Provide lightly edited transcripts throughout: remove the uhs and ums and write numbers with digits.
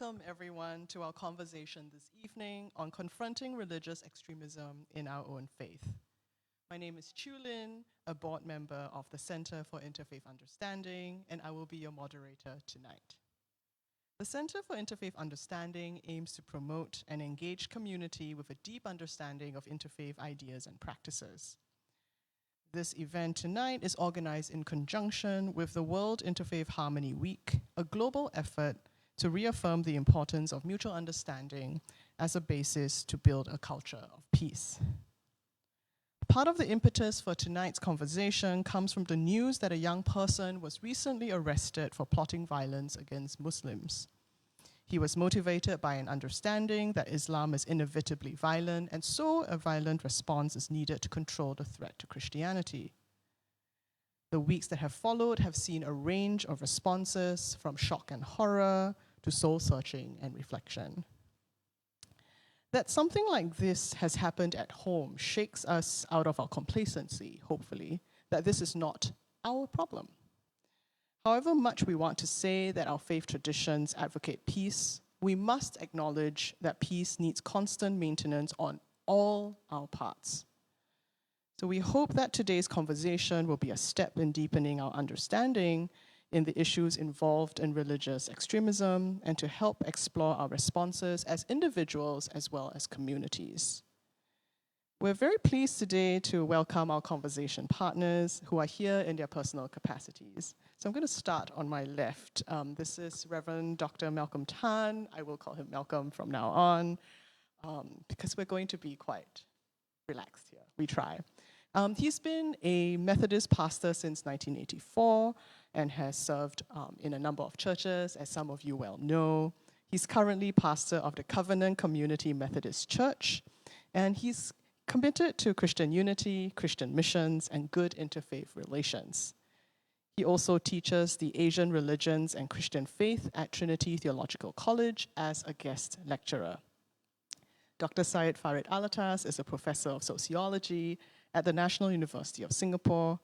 Welcome everyone to our conversation this evening on confronting religious extremism in our own faith. My name is Chulin, a board member of the Center for Interfaith Understanding, and I will be your moderator tonight. The Center for Interfaith Understanding aims to promote an engaged community with a deep understanding of interfaith ideas and practices. This event tonight is organized in conjunction with the World Interfaith Harmony Week, a global effort to reaffirm the importance of mutual understanding as a basis to build a culture of peace. Part of the impetus for tonight's conversation comes from the news that a young person was recently arrested for plotting violence against Muslims. He was motivated by an understanding that Islam is inevitably violent, and so a violent response is needed to control the threat to Christianity. The weeks that have followed have seen a range of responses, from shock and horror to soul-searching and reflection. That something like this has happened at home shakes us out of our complacency, hopefully, that this is not our problem. However much we want to say that our faith traditions advocate peace, we must acknowledge that peace needs constant maintenance on all our parts. So we hope that today's conversation will be a step in deepening our understanding in the issues involved in religious extremism and to help explore our responses as individuals as well as communities. We're very pleased today to welcome our conversation partners who are here in their personal capacities. So I'm going to start on my left. This is Reverend Dr. Malcom Tan. I will call him Malcolm from now on because we're going to be quite relaxed here. We try. He's been a Methodist pastor since 1984 and has served in a number of churches, as some of you well know. He's currently pastor of the Covenant Community Methodist Church, and he's committed to Christian unity, Christian missions, and good interfaith relations. He also teaches the Asian religions and Christian faith at Trinity Theological College as a guest lecturer. Dr. Syed Farid Alatas is a professor of sociology at the National University of Singapore.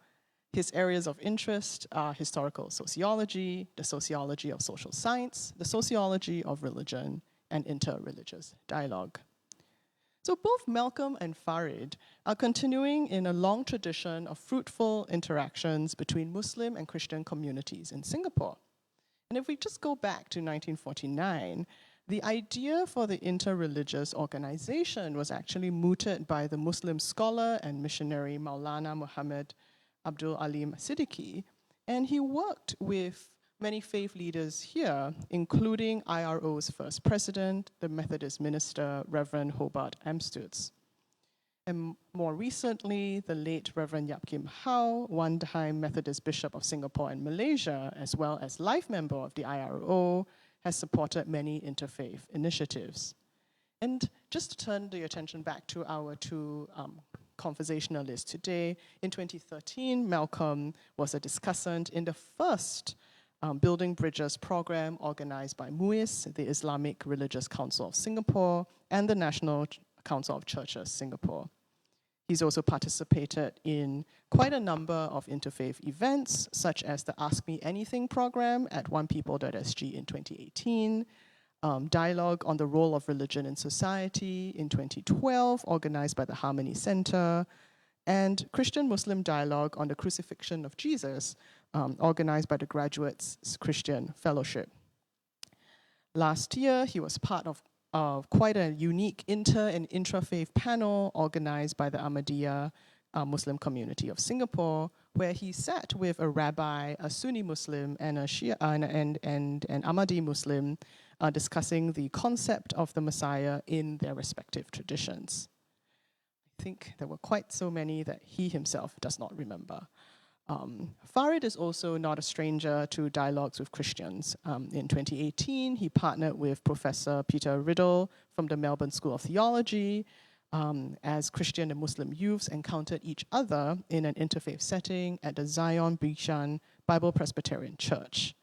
His areas of interest are historical sociology, the sociology of social science, the sociology of religion, and interreligious dialogue. So both Malcolm and Farid are continuing in a long tradition of fruitful interactions between Muslim and Christian communities in Singapore. And if we just go back to 1949, the idea for the interreligious organization was actually mooted by the Muslim scholar and missionary Maulana Muhammad Abdul Alim Siddiqui, and he worked with many faith leaders here, including IRO's first president, the Methodist minister, Reverend Hobart Amstutz. And more recently, the late Reverend Yap Kim Hao, one-time Methodist Bishop of Singapore and Malaysia, as well as life member of the IRO, has supported many interfaith initiatives. And just to turn the attention back to our two conversationalists today, in 2013, Malcolm was a discussant in the first Building Bridges program organized by MUIS, the Islamic Religious Council of Singapore, and the National Council of Churches Singapore. He's also participated in quite a number of interfaith events, such as the Ask Me Anything program at onepeople.sg in 2018, Dialogue on the Role of Religion in Society in 2012, organized by the Harmony Center, and Christian-Muslim Dialogue on the Crucifixion of Jesus, organized by the Graduates Christian Fellowship. Last year, he was part of quite a unique inter- and intra-faith panel organized by the Ahmadiyya Muslim community of Singapore, where he sat with a rabbi, a Sunni Muslim, and a Shia and an Ahmadi Muslim, discussing the concept of the Messiah in their respective traditions. I think there were quite so many that he himself does not remember. Farid is also not a stranger to dialogues with Christians. In 2018, he partnered with Professor Peter Riddle from the Melbourne School of Theology as Christian and Muslim youths encountered each other in an interfaith setting at the Zion Bishan Bible Presbyterian Church.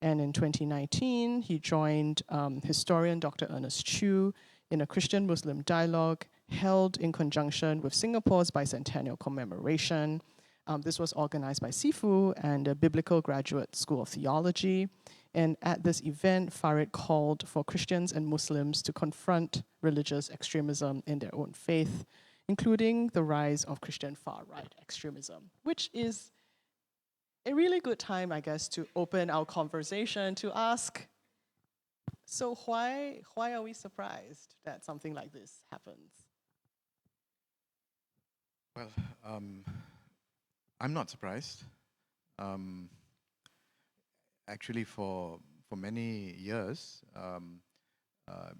And in 2019, he joined historian Dr. Ernest Chew in a Christian-Muslim dialogue held in conjunction with Singapore's bicentennial commemoration. This was organized by SIFU and the Biblical Graduate School of Theology. And at this event, Farid called for Christians and Muslims to confront religious extremism in their own faith, including the rise of Christian far-right extremism, which is a really good time, I guess, to open our conversation to ask, so why are we surprised that something like this happens? Well, I'm not surprised. Um, Actually, for many years,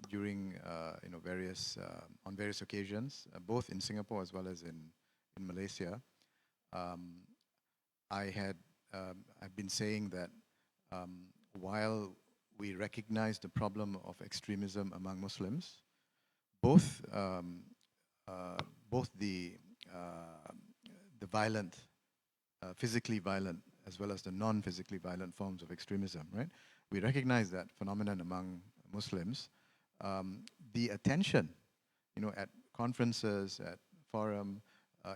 during various on various occasions, both in Singapore as well as in Malaysia, um, I've been saying that while we recognize the problem of extremism among Muslims, both both the violent, physically violent, as well as the non-physically violent forms of extremism, right? We recognize that phenomenon among Muslims. The attention, at conferences, at forum,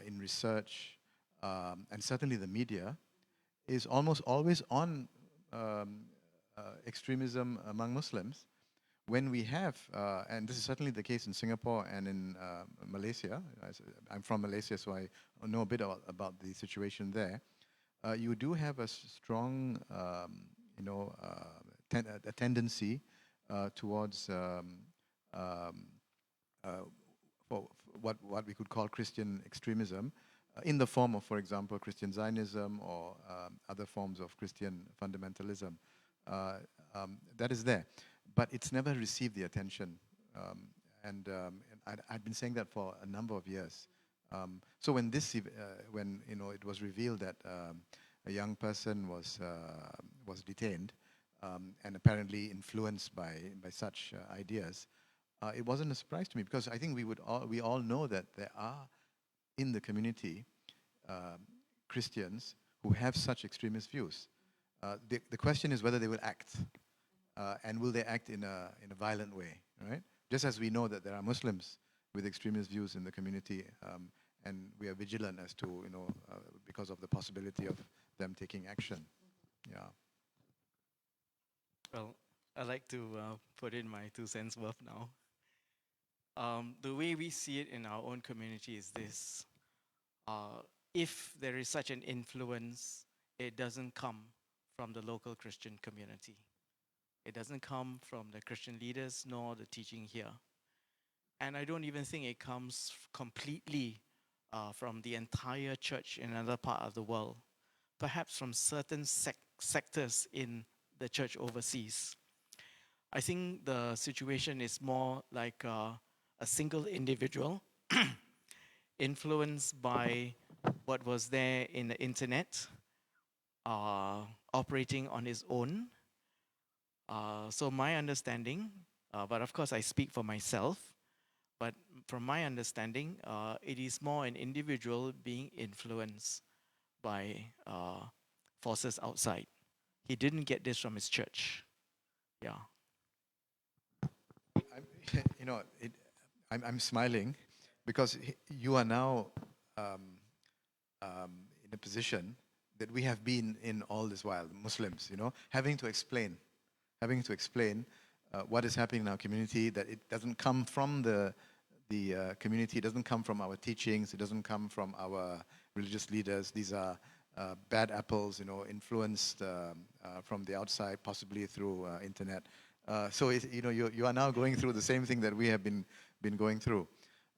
in research, and certainly the media, is almost always on extremism among Muslims. When we have, and this is certainly the case in Singapore and in Malaysia, I'm from Malaysia, so I know a bit about the situation there. You do have a strong, a tendency towards for what we could call Christian extremism, in the form of, for example, Christian Zionism or other forms of Christian fundamentalism. That is there, but it's never received the attention, and I've been saying that for a number of years. So when it was revealed that a young person was detained, and apparently influenced by such ideas, it wasn't a surprise to me, because I think we all know that there are in the community Christians who have such extremist views. The question is whether they will act, and will they act in a violent way, right? Just as we know that there are Muslims with extremist views in the community, and we are vigilant as to, because of the possibility of them taking action. Yeah. Well, I like to put in my 2 cents worth now. The way we see it in our own community is this. If there is such an influence, it doesn't come from the local Christian community. It doesn't come from the Christian leaders nor the teaching here. And I don't even think it comes completely from the entire church in another part of the world. Perhaps from certain sectors in the church overseas. I think the situation is more like a single individual influenced by what was there in the internet, operating on his own. So my understanding, but of course I speak for myself, but from my understanding, it is more an individual being influenced by forces outside. He didn't get this from his church. Yeah. I'm smiling because you are now in a position that we have been in all this while, Muslims, having to explain what is happening in our community, that it doesn't come from the community, it doesn't come from our teachings, it doesn't come from our religious leaders. These are bad apples, influenced from the outside, possibly through internet. So you are now going through the same thing that we have been going through,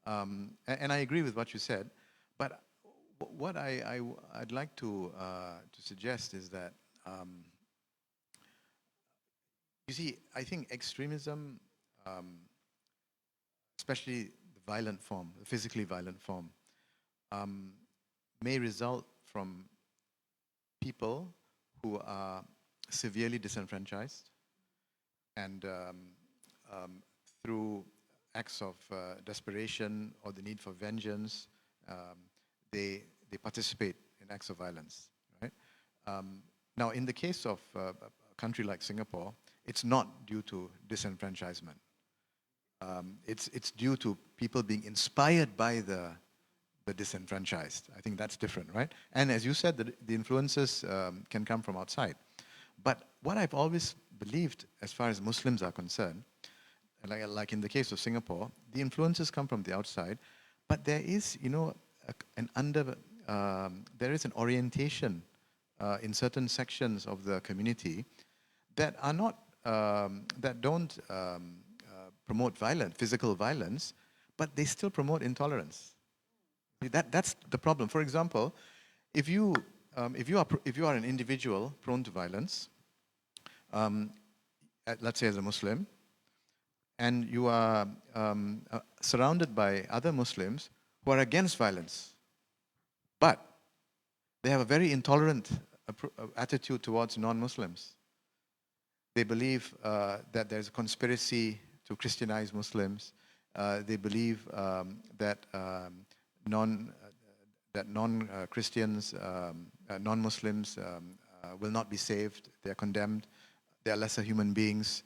and I agree with what you said. But what I'd like to suggest is that you see, I think extremism, especially the violent form, the physically violent form, may result from people who are severely disenfranchised, and through acts of desperation or the need for vengeance, they participate in acts of violence, right? Now, in the case of a country like Singapore, it's not due to disenfranchisement. It's due to people being inspired by the disenfranchised. I think that's different, right? And as you said, the influences can come from outside. But what I've always believed, as far as Muslims are concerned, like in the case of Singapore, the influences come from the outside, but there is, there is an orientation in certain sections of the community that are not, that don't promote physical violence, but they still promote intolerance. That's the problem. For example, if you are an individual prone to violence, let's say as a Muslim, and you are surrounded by other Muslims who are against violence, but they have a very intolerant attitude towards non-Muslims. They believe that there's a conspiracy to Christianize Muslims. They believe that non-Christians, non-Muslims will not be saved. They are condemned. They are lesser human beings.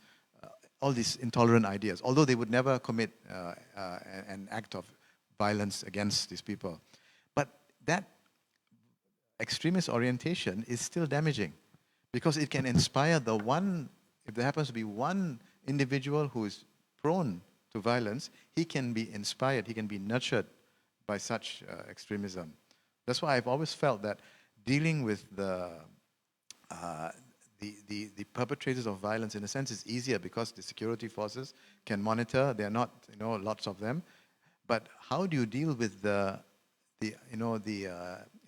All these intolerant ideas, although they would never commit an act of violence against these people. But that extremist orientation is still damaging because it can inspire if there happens to be one individual who is prone to violence, he can be inspired, he can be nurtured by such extremism. That's why I've always felt that dealing with the perpetrators of violence, in a sense, is easier because the security forces can monitor. There are not, lots of them. But how do you deal with the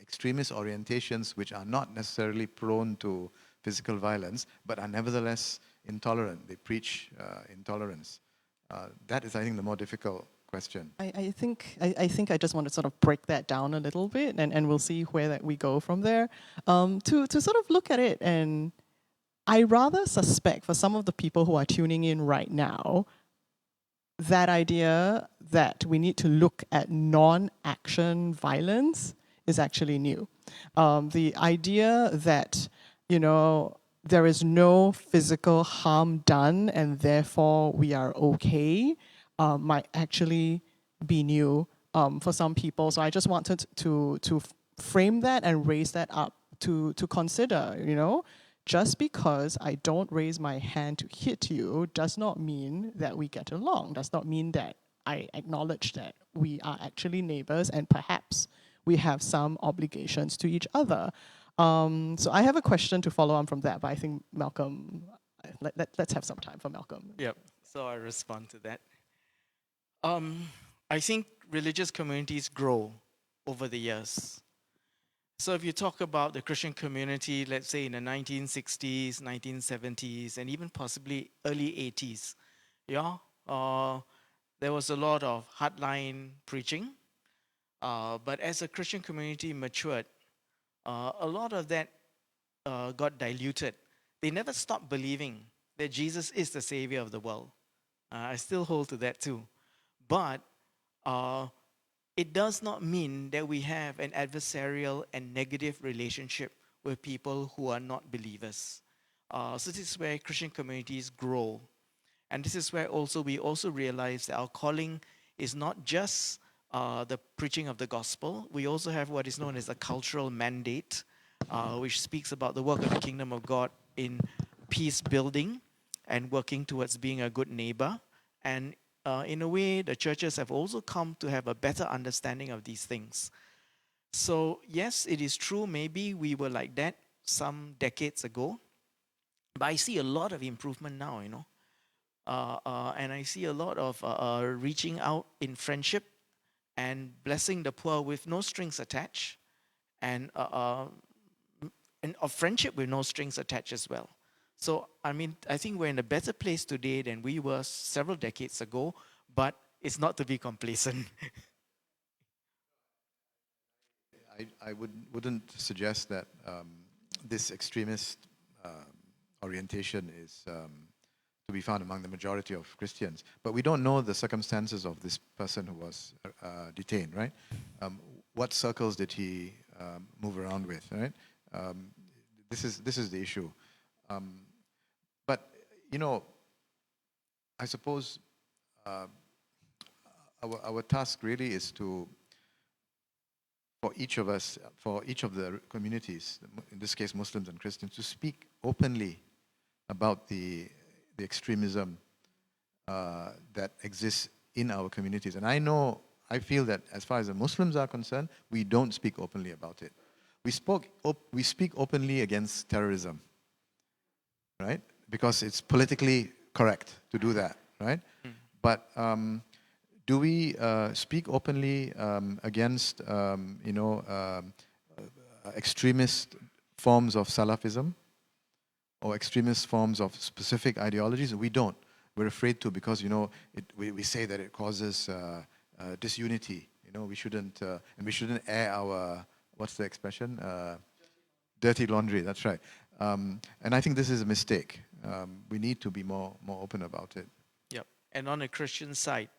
extremist orientations which are not necessarily prone to physical violence, but are nevertheless intolerant? They preach intolerance. That is, I think, the more difficult question. I think I just want to sort of break that down a little bit, and we'll see where that we go from there. To sort of look at it, and I rather suspect for some of the people who are tuning in right now, that idea that we need to look at non-action violence is actually new. The idea that, there is no physical harm done and therefore we are okay might actually be new for some people. So I just wanted to frame that and raise that up to consider, just because I don't raise my hand to hit you does not mean that we get along, does not mean that I acknowledge that we are actually neighbors and perhaps we have some obligations to each other. So I have a question to follow on from that, but I think Malcom, let's have some time for Malcom. Yep, so I respond to that. I think religious communities grow over the years. So if you talk about the Christian community, let's say in the 1960s, 1970s, and even possibly early 80s, there was a lot of hardline preaching. But as a Christian community matured, a lot of that got diluted. They never stopped believing that Jesus is the Savior of the world. I still hold to that too. But it does not mean that we have an adversarial and negative relationship with people who are not believers. So this is where Christian communities grow. And this is where we also realize that our calling is not just the preaching of the gospel. We also have what is known as a cultural mandate, which speaks about the work of the kingdom of God in peace building and working towards being a good neighbor. And in a way, the churches have also come to have a better understanding of these things. So yes, it is true, maybe we were like that some decades ago, but I see a lot of improvement now, and I see a lot of reaching out in friendship and blessing the poor with no strings attached, and of friendship with no strings attached as well. So, I think we're in a better place today than we were several decades ago, but it's not to be complacent. I wouldn't suggest that this extremist orientation is to be found among the majority of Christians. But we don't know the circumstances of this person who was detained, right? What circles did he move around with, right? This is the issue. But, I suppose our task really is for each of us, for each of the communities, in this case Muslims and Christians, to speak openly about the extremism that exists in our communities. And I feel that as far as the Muslims are concerned, we don't speak openly about it. We speak openly against terrorism, right? Because it's politically correct to do that, right? But do we speak openly against, extremist forms of Salafism or extremist forms of specific ideologies? We don't. We're afraid to because, we say that it causes disunity. We shouldn't, and we shouldn't air our, what's the expression? Dirty laundry, that's right. And I think this is a mistake. We need to be more open about it. Yep. And on the Christian side,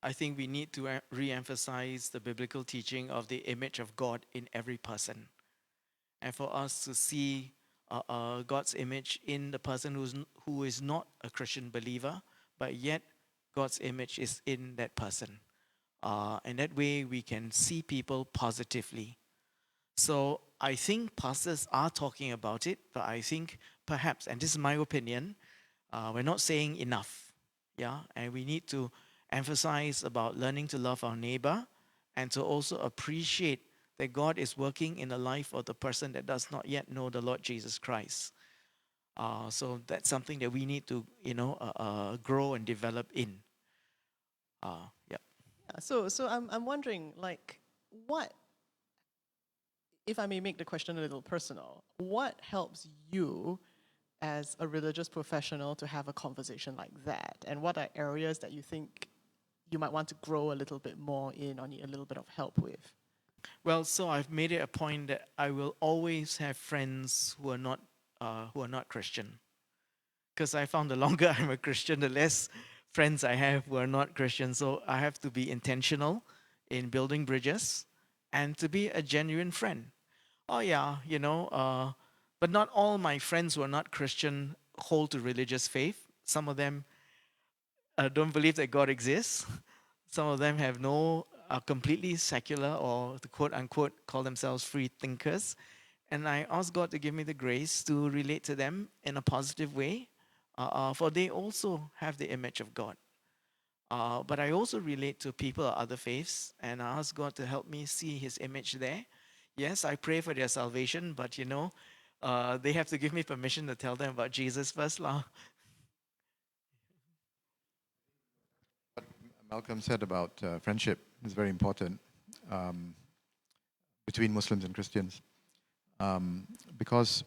I think we need to re-emphasize the biblical teaching of the image of God in every person. And for us to see God's image in the person who is not a Christian believer, but yet God's image is in that person. And that way we can see people positively. So I think pastors are talking about it, but I think perhaps, and this is my opinion, we're not saying enough. Yeah, and we need to emphasize about learning to love our neighbor and to also appreciate that God is working in the life of the person that does not yet know the Lord Jesus Christ. So that's something that we need to, grow and develop in. Yeah. So I'm wondering, like, what, if I may make the question a little personal, what helps you as a religious professional to have a conversation like that? And what are areas that you think you might want to grow a little bit more in or need a little bit of help with? Well, so I've made it a point that I will always have friends who are not Christian, because I found the longer I'm a Christian, the less friends I have who are not Christian. So I have to be intentional in building bridges and to be a genuine friend. Oh yeah, but not all my friends who are not Christian hold to religious faith. Some of them don't believe that God exists. Some of them have are completely secular, or to quote unquote call themselves free thinkers. And I ask God to give me the grace to relate to them in a positive way, for they also have the image of God. But I also relate to people of other faiths, and I ask God to help me see His image there. Yes, I pray for their salvation, but they have to give me permission to tell them about Jesus first. What Malcolm said about friendship is very important between Muslims and Christians. Because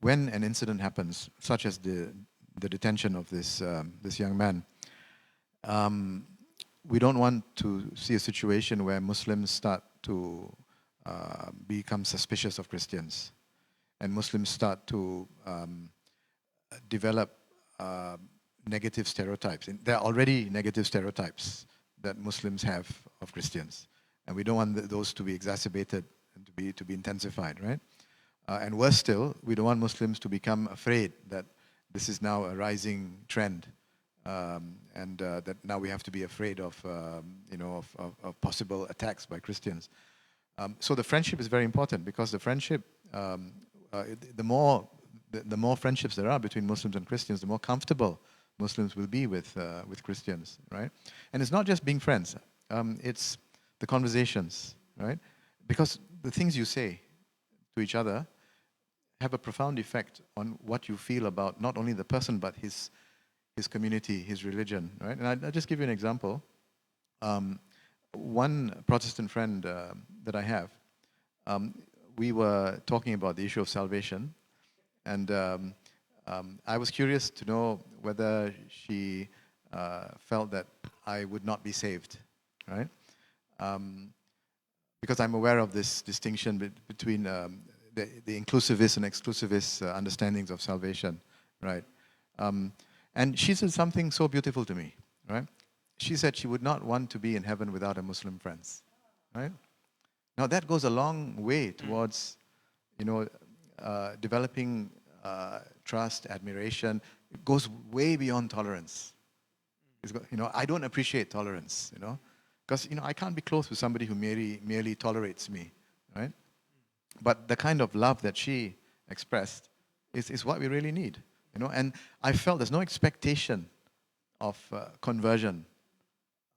when an incident happens, such as the detention of this young man, we don't want to see a situation where Muslims start to become suspicious of Christians, and Muslims start to develop negative stereotypes. And there are already negative stereotypes that Muslims have of Christians, and we don't want those to be exacerbated and to be intensified, right? And worse still, we don't want Muslims to become afraid that this is now a rising trend, and that now we have to be afraid of possible attacks by Christians. So the friendship is very important, because the friendship, the more friendships there are between Muslims and Christians, the more comfortable Muslims will be with Christians, right? And it's not just being friends; it's the conversations, right? Because the things you say to each other have a profound effect on what you feel about not only the person but his community, his religion, right? And I'll just give you an example. One Protestant friend that I have, we were talking about the issue of salvation, and I was curious to know whether she felt that I would not be saved, right? Because I'm aware of this distinction between the inclusivist and exclusivist understandings of salvation, right? And she said something so beautiful to me, right? She said she would not want to be in heaven without her Muslim friends, right? Now that goes a long way towards, developing trust, admiration. It goes way beyond tolerance. I don't appreciate tolerance, because I can't be close with somebody who merely tolerates me, right? But the kind of love that she expressed is what we really need. And I felt there's no expectation of conversion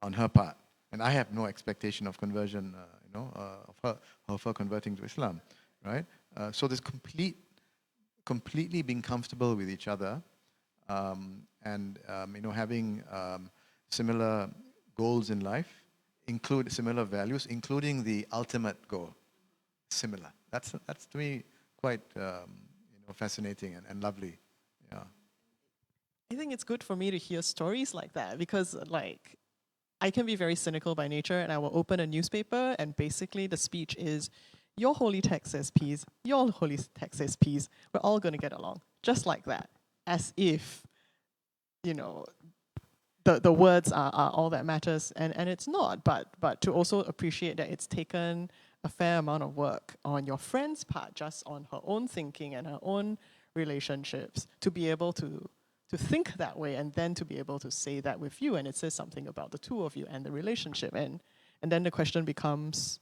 on her part, and I have no expectation of conversion, of her converting to Islam, right? So there's completely being comfortable with each other, and having similar goals in life, include similar values, including the ultimate goal, similar. That's to me quite fascinating and lovely. Yeah. I think it's good for me to hear stories like that because, like, I can be very cynical by nature, and I will open a newspaper, and basically the speech is, your holy text says peace, your holy text says peace, we're all going to get along. Just like that. As if, the words are all that matters, and it's not. But to also appreciate that it's taken a fair amount of work on your friend's part, just on her own thinking and her own relationships, to be able to think that way, and then to be able to say that with you, and it says something about the two of you and the relationship, and then the question becomes,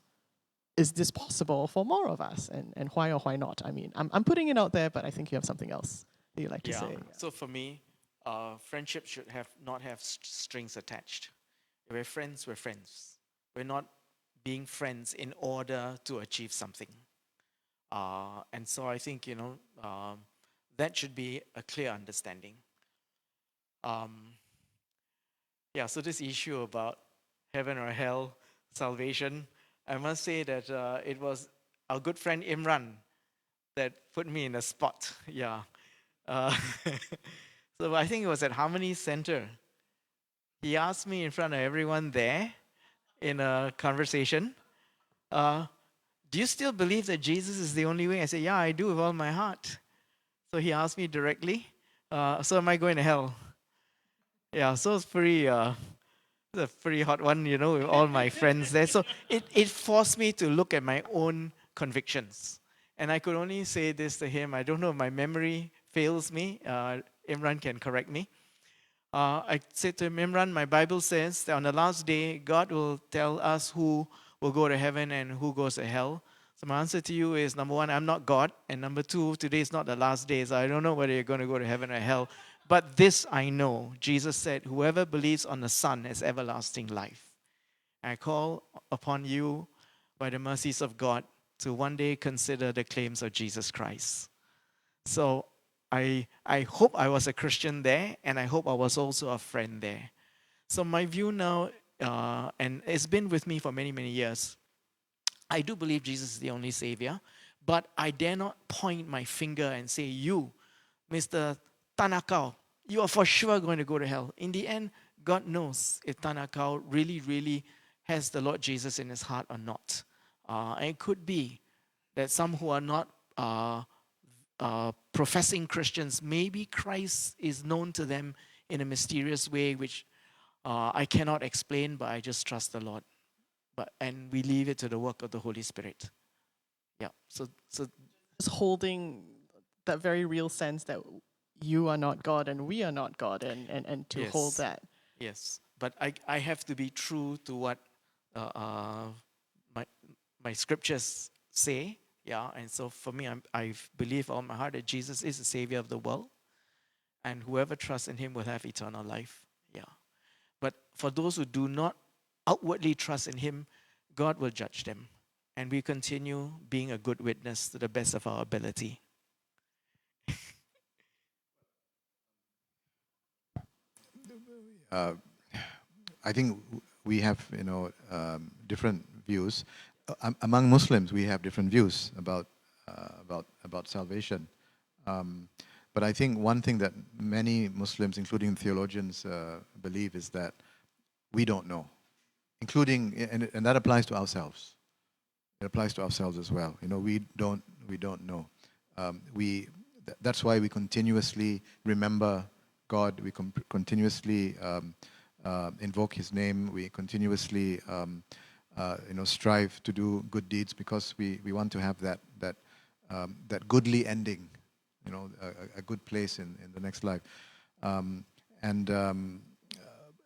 is this possible for more of us, and why or why not? I mean, I'm putting it out there, but I think you have something else that you'd like to say. Yeah. So for me, friendship should not have strings attached. If we're friends, we're friends. We're not being friends in order to achieve something. And so I think, that should be a clear understanding. So this issue about heaven or hell, salvation, I must say that it was our good friend Imran that put me in a spot. Yeah. So I think it was at Harmony Center. He asked me in front of everyone there in a conversation, do you still believe that Jesus is the only way? I said, yeah, I do with all my heart. So he asked me directly, so am I going to hell? Yeah, so it's a pretty hot one, with all my friends there. So it forced me to look at my own convictions. And I could only say this to him. I don't know if my memory fails me. Imran can correct me. I said to him, Imran, my Bible says that on the last day, God will tell us who will go to heaven and who goes to hell. So my answer to you is, number one, I'm not God. And number two, today is not the last day, so I don't know whether you're going to go to heaven or hell. But this I know, Jesus said, whoever believes on the Son has everlasting life. I call upon you, by the mercies of God, to one day consider the claims of Jesus Christ. So I hope I was a Christian there, and I hope I was also a friend there. So my view now, and it's been with me for many, many years, I do believe Jesus is the only Savior, but I dare not point my finger and say, you, Mr. Tanakau, you are for sure going to go to hell. In the end, God knows if Tanakau really, really has the Lord Jesus in his heart or not. And it could be that some who are not professing Christians, maybe Christ is known to them in a mysterious way, which I cannot explain, but I just trust the Lord. And we leave it to the work of the Holy Spirit. Yeah. So just holding that very real sense that you are not God and we are not God, and to hold that. Yes, but I have to be true to what my scriptures say. Yeah, and so for me, I believe all my heart that Jesus is the Savior of the world, and whoever trusts in Him will have eternal life. Yeah, but for those who do not outwardly trust in Him, God will judge them, and we continue being a good witness to the best of our ability. I think we have, different views. Among Muslims, we have different views about salvation. But I think one thing that many Muslims, including theologians, believe is that we don't know, and that applies to ourselves. It applies to ourselves as well. We don't know. That's why we continuously remember God. We continuously invoke His name. We continuously strive to do good deeds because we want to have that goodly ending, a good place in the next life.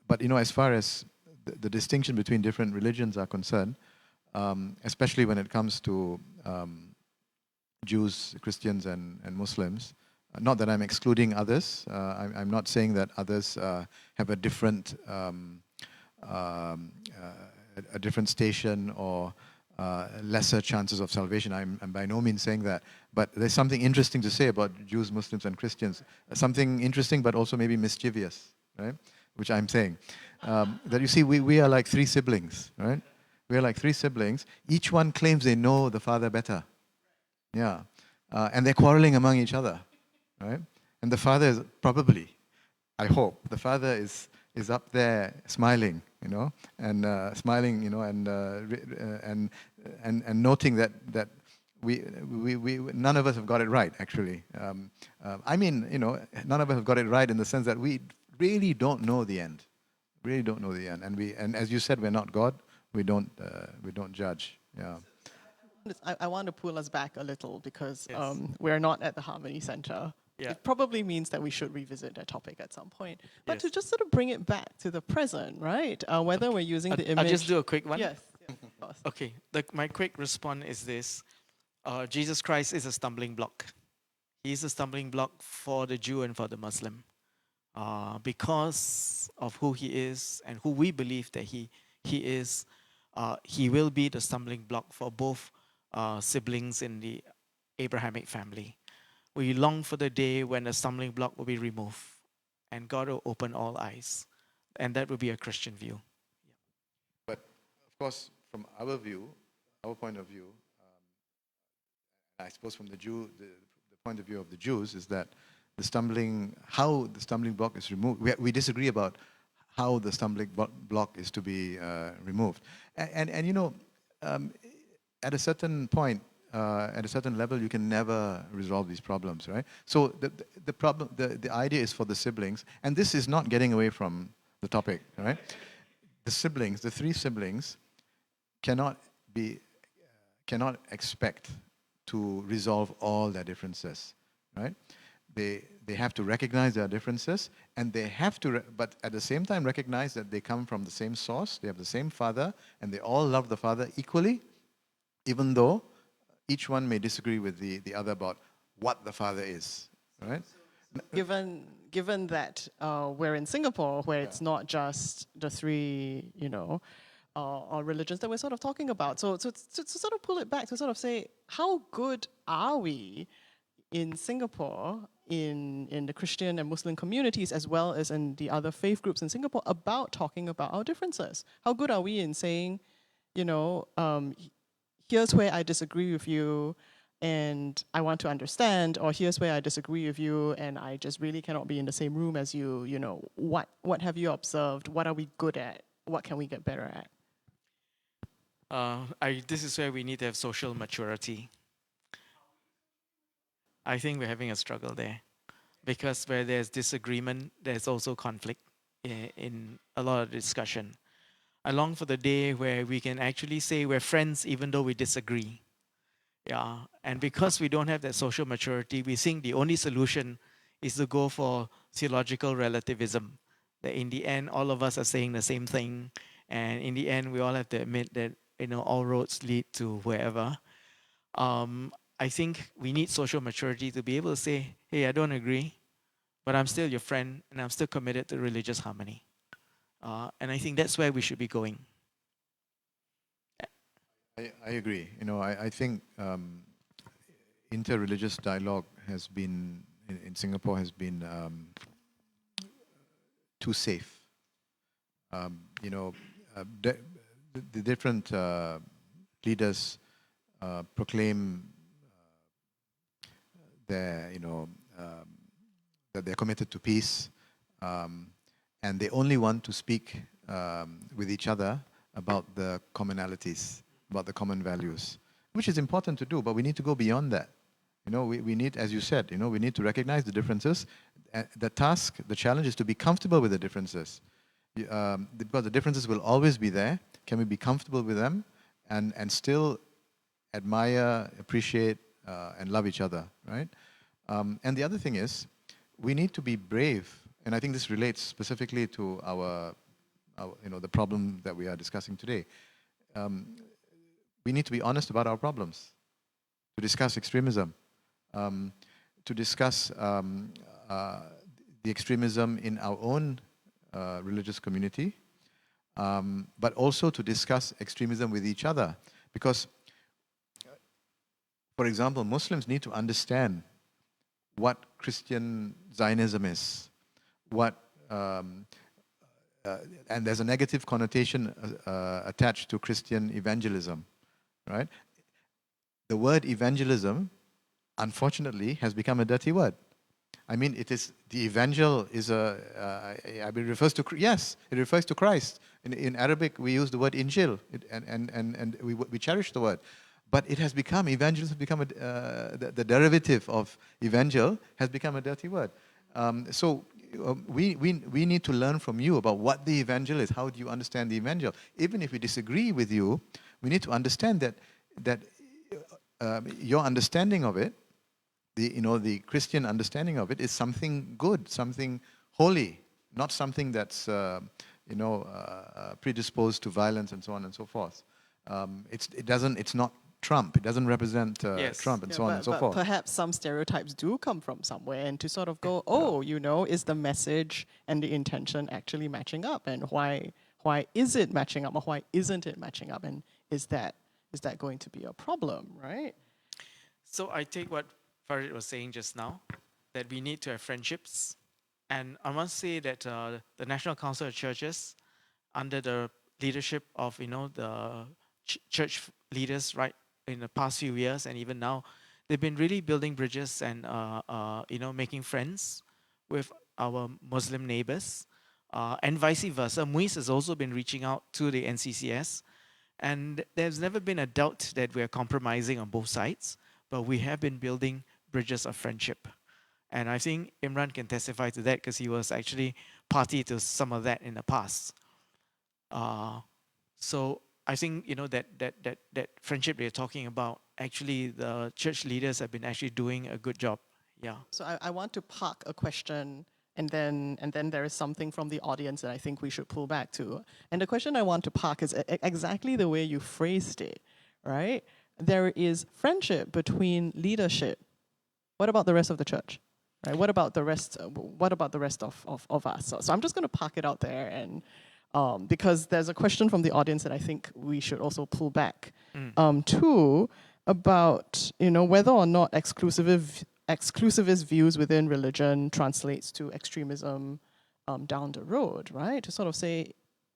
But as far as the distinction between different religions are concerned, especially when it comes to Jews, Christians, and Muslims, Not that I'm excluding others. I'm not saying that others have a different a different station or lesser chances of salvation. I'm by no means saying that. But there's something interesting to say about Jews, Muslims, and Christians. Something interesting, but also maybe mischievous, right? Which I'm saying. That you see, we are like three siblings, right? We are like three siblings. Each one claims they know the father better. Yeah. And they're quarreling among each other, right? And the father is probably, I hope, the father is up there smiling, and smiling, and noting that we none of us have got it right, actually. I mean, none of us have got it right in the sense that we really don't know the end. Really don't know the end. And as you said, we're not God. We don't judge. Yeah. I want to pull us back a little because Yes. we're not at the Harmony Center. Yeah. It probably means that we should revisit that topic at some point. But Yes. to just sort of bring it back to the present, right? Whether we're using the image... I'll just do a quick one. Yes, yes, of course. Okay, my quick response is this. Jesus Christ is a stumbling block. He's a stumbling block for the Jew and for the Muslim. Because of who he is and who we believe that he is, he will be the stumbling block for both siblings in the Abrahamic family. We long for the day when the stumbling block will be removed and God will open all eyes. And that will be a Christian view. But of course, from our view, our point of view, I suppose from the point of view of the Jews is that how the stumbling block is removed. We disagree about how the stumbling block is to be removed. And at a certain point, at a certain level, you can never resolve these problems, right? So the idea is for the siblings, and this is not getting away from the topic, right? The three siblings, cannot expect to resolve all their differences, right? They have to recognize their differences, and they have to, but at the same time recognize that they come from the same source, they have the same father, and they all love the father equally, even though each one may disagree with the other about what the father is, right? Given that we're in Singapore, where it's not just the three, religions that we're sort of talking about. So to sort of pull it back, to sort of say, how good are we in Singapore, in the Christian and Muslim communities, as well as in the other faith groups in Singapore, about talking about our differences? How good are we in saying, here's where I disagree with you, and I want to understand, or here's where I disagree with you, and I just really cannot be in the same room as you, what have you observed? What are we good at? What can we get better at? This is where we need to have social maturity. I think we're having a struggle there. Because where there's disagreement, there's also conflict in a lot of discussion. I long for the day where we can actually say we're friends even though we disagree. Yeah, and because we don't have that social maturity, we think the only solution is to go for theological relativism. That in the end, all of us are saying the same thing, and in the end, we all have to admit that all roads lead to wherever. I think we need social maturity to be able to say, hey, I don't agree, but I'm still your friend, and I'm still committed to religious harmony. And I think that's where we should be going. I agree. I think interreligious dialogue has been, in Singapore, has been too safe. The different leaders proclaim their, that they're committed to peace, and they only want to speak with each other about the commonalities, about the common values, which is important to do, but we need to go beyond that. We need, as you said, we need to recognize the differences. The challenge is to be comfortable with the differences. Because the differences will always be there. Can we be comfortable with them and still admire, appreciate, and love each other, right? And the other thing is, we need to be brave, and I think this relates specifically to our the problem that we are discussing today. We need to be honest about our problems, to discuss extremism, to discuss the extremism in our own religious community, but also to discuss extremism with each other. Because, for example, Muslims need to understand what Christian Zionism is, and there's a negative connotation attached to Christian evangelism, right? The word evangelism, unfortunately, has become a dirty word. I mean, it is, the evangel is it refers to, yes, it refers to Christ. In Arabic, we use the word Injil, and we cherish the word. But it has become, evangelism has become, the derivative of evangel has become a dirty word. So we need to learn from you about what the evangel is. How do you understand the evangel? Even if we disagree with you, we need to understand that your understanding of it, the Christian understanding of it, is something good, something holy, not something that's predisposed to violence and so on and so forth. It's not Trump. It doesn't represent Trump and so on and so forth. Perhaps some stereotypes do come from somewhere, and to sort of go, oh, is the message and the intention actually matching up, and why is it matching up, or why isn't it matching up, and is that going to be a problem, right? So I take what Farid was saying just now, that we need to have friendships. And I must say that the National Council of Churches, under the leadership of the church leaders right in the past few years and even now, they've been really building bridges and making friends with our Muslim neighbors, and vice versa. MUIS has also been reaching out to the NCCS, and there's never been a doubt that we're compromising on both sides, but we have been building bridges of friendship. And I think Imran can testify to that because he was actually party to some of that in the past. So I think that friendship you're talking about, actually the church leaders have been actually doing a good job. Yeah. So I want to park a question, and then there is something from the audience that I think we should pull back to. And the question I want to park is exactly the way you phrased it, right? There is friendship between leadership. What about the rest of the church? Right? What about the rest? What about the rest of us? So I'm just going to park it out there, and because there's a question from the audience that I think we should also pull back to, about whether or not exclusivist views within religion translates to extremism down the road, right? To sort of say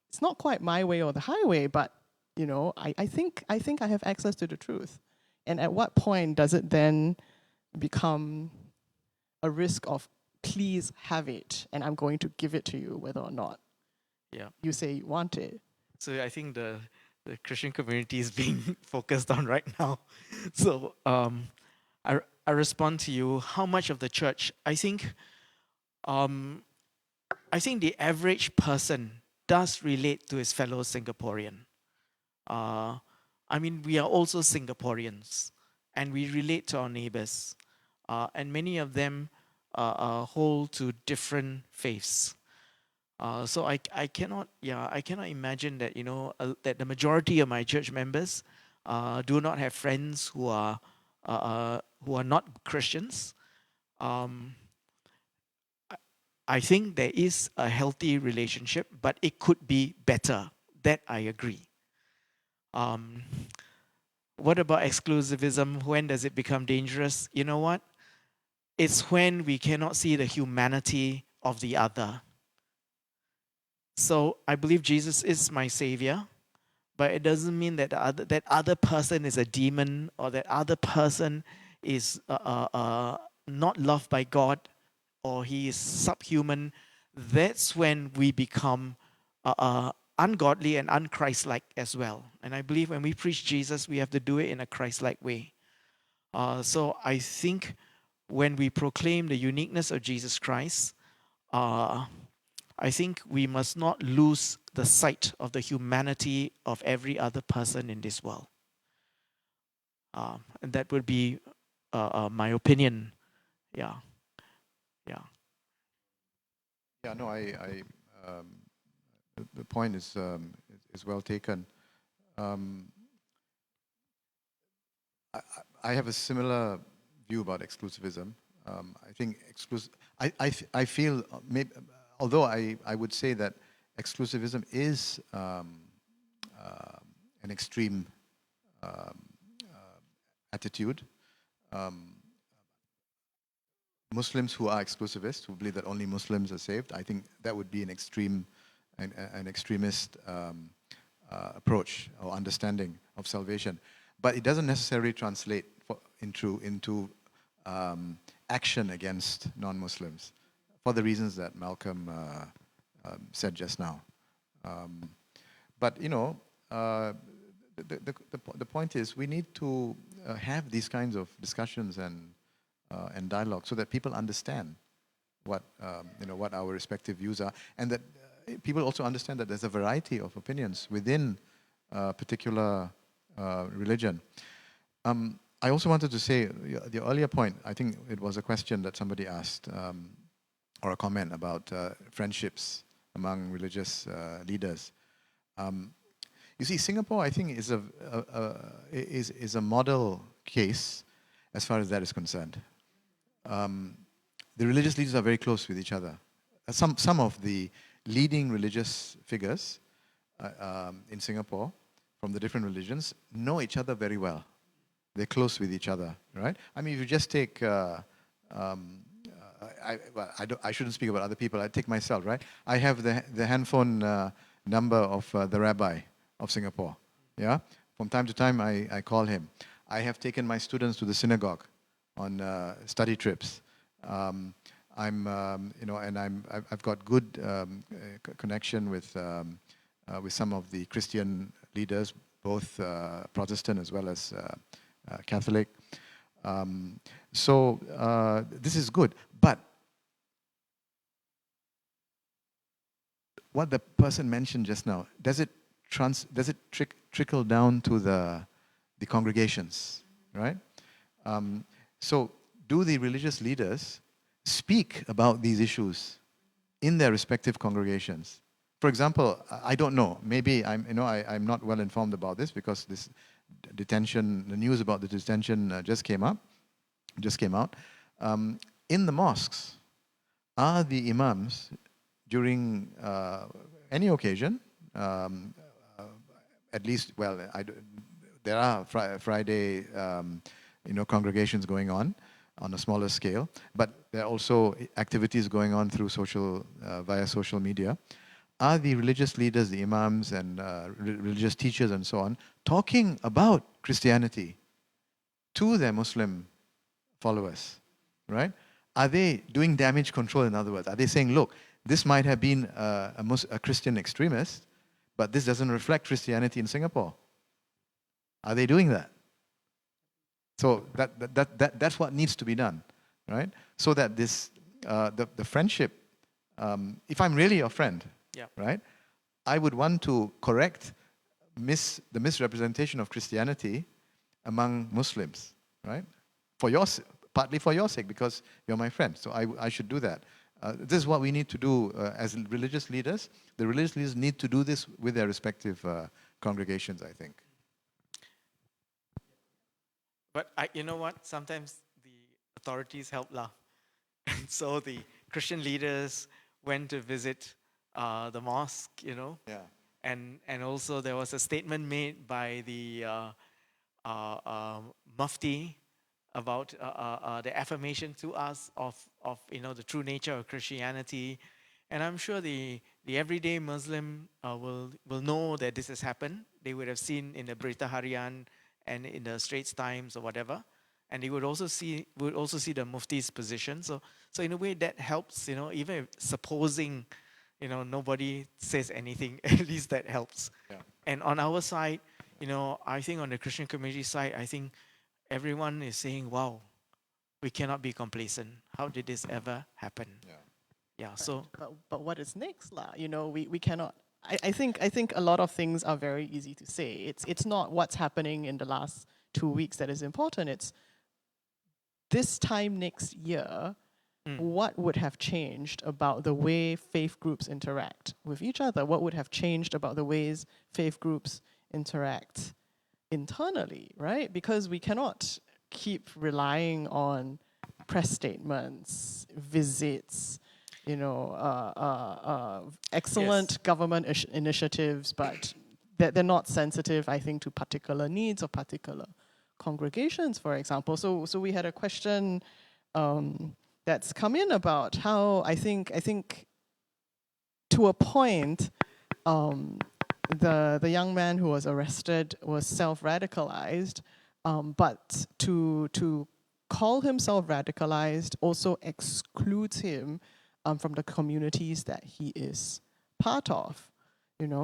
it's not quite my way or the highway, but I think I have access to the truth. And at what point does it then become a risk of, please have it, and I'm going to give it to you whether or not you say you want it? So I think the Christian community is being focused on right now. So I respond to you. How much of the church? I think the average person does relate to his fellow Singaporean. We are also Singaporeans, and we relate to our neighbors, and many of them hold to different faiths. So I cannot imagine that that the majority of my church members do not have friends who are not Christians. I think there is a healthy relationship, but it could be better. That I agree. What about exclusivism? When does it become dangerous? You know what? It's when we cannot see the humanity of the other. So I believe Jesus is my savior, but it doesn't mean that that other person is a demon, or that other person is not loved by God, or he is subhuman. That's when we become ungodly and unchristlike as well. And I believe when we preach Jesus, we have to do it in a Christ-like way. So I think when we proclaim the uniqueness of Jesus Christ, I think we must not lose the sight of the humanity of every other person in this world. And that would be my opinion. Yeah. Yeah, no, the point is well taken. I have a similar view about exclusivism. I think I feel, maybe, although I would say that exclusivism is an extreme attitude. Muslims who are exclusivists, who believe that only Muslims are saved, I think that would be an extreme, an extremist approach or understanding of salvation. But it doesn't necessarily translate into action against non-Muslims, for the reasons that Malcom said just now. But you know, the point is, we need to have these kinds of discussions and dialogue so that people understand what what our respective views are, and that people also understand that there's a variety of opinions within a particular religion. I also wanted to say, the earlier point, I think it was a question that somebody asked, or a comment about friendships among religious leaders. You see, Singapore, I think, is a model case as far as that is concerned. The religious leaders are very close with each other. Some of the leading religious figures in Singapore from the different religions know each other very well. They're close with each other, right? I mean, if you just take, I shouldn't speak about other people, I take myself, right? I have the handphone number of the rabbi of Singapore, yeah? From time to time, I call him. I have taken my students to the synagogue on study trips. I've got good connection with some of the Christian leaders, both Protestant as well as Catholic. So this is good, but what the person mentioned just now, does it trickle down to the congregations, right? So do the religious leaders speak about these issues in their respective congregations? For example, I don't know. Maybe I'm not well informed about this, because this detention, the news about the detention just came out. In the mosques, are the imams during any occasion, at least, well, there are Friday, congregations going on a smaller scale, but there are also activities going on through via social media. Are the religious leaders, the imams and religious teachers and so on, talking about Christianity to their Muslim followers, right? Are they doing damage control, in other words? Are they saying, look, this might have been a Christian extremist, but this doesn't reflect Christianity in Singapore? Are they doing that? So that's what needs to be done, right? So that this the friendship, if I'm really your friend, Yeah. right, I would want to correct the misrepresentation of Christianity among Muslims, right? Partly for your sake, because you're my friend. So I should do that. This is what we need to do as religious leaders. The religious leaders need to do this with their respective congregations, I think. But you know what? Sometimes the authorities help lah. And so the Christian leaders went to visit the mosque, Yeah. and also there was a statement made by the Mufti about the affirmation to us of the true nature of Christianity. And I'm sure the everyday Muslim will know that this has happened. They would have seen in the Berita Harian and in the Straits Times or whatever, and they would also see the Mufti's position. So in a way that helps, even if supposing nobody says anything, at least that helps. Yeah. And on our side, I think on the Christian community side, I think everyone is saying, wow, we cannot be complacent. How did this ever happen? Yeah. So But what is next, lah? We cannot. I think a lot of things are very easy to say. It's not what's happening in the last 2 weeks that is important. It's this time next year, what would have changed about the way faith groups interact with each other? What would have changed about the ways faith groups interact internally, right? Because we cannot keep relying on press statements, visits, excellent Yes. government initiatives, but they're not sensitive, I think, to particular needs of particular congregations, for example. So we had a question that's come in about how I think to a point, the young man who was arrested was self-radicalized, but to call himself radicalized also excludes him from the communities that he is part of.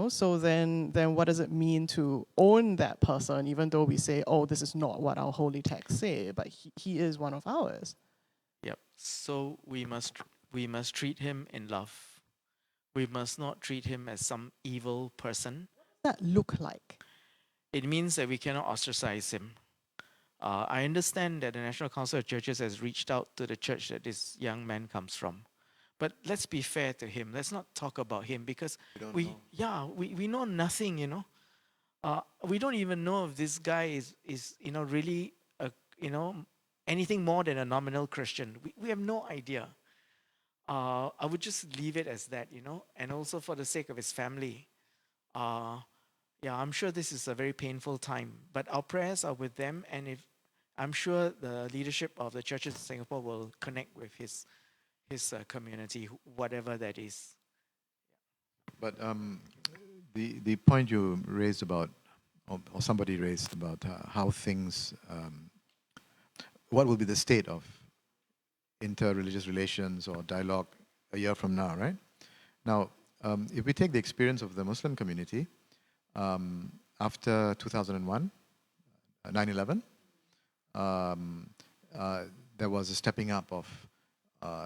So then what does it mean to own that person, even though we say, oh, this is not what our holy texts say, but he is one of ours. Yep. So we must treat him in love. We must not treat him as some evil person. What does that look like? It means that we cannot ostracize him. I understand that the National Council of Churches has reached out to the church that this young man comes from. But let's be fair to him. Let's not talk about him because we know nothing, we don't even know if this guy is really anything more than a nominal Christian. We have no idea. I would just leave it as that, and also for the sake of his family. I'm sure this is a very painful time, but our prayers are with them, and I'm sure the leadership of the churches in Singapore will connect with his community, whatever that is. But the point you raised about, or somebody raised about how things, what will be the state of inter-religious relations or dialogue a year from now, right? Now, if we take the experience of the Muslim community, after 2001, 9/11, there was a stepping up of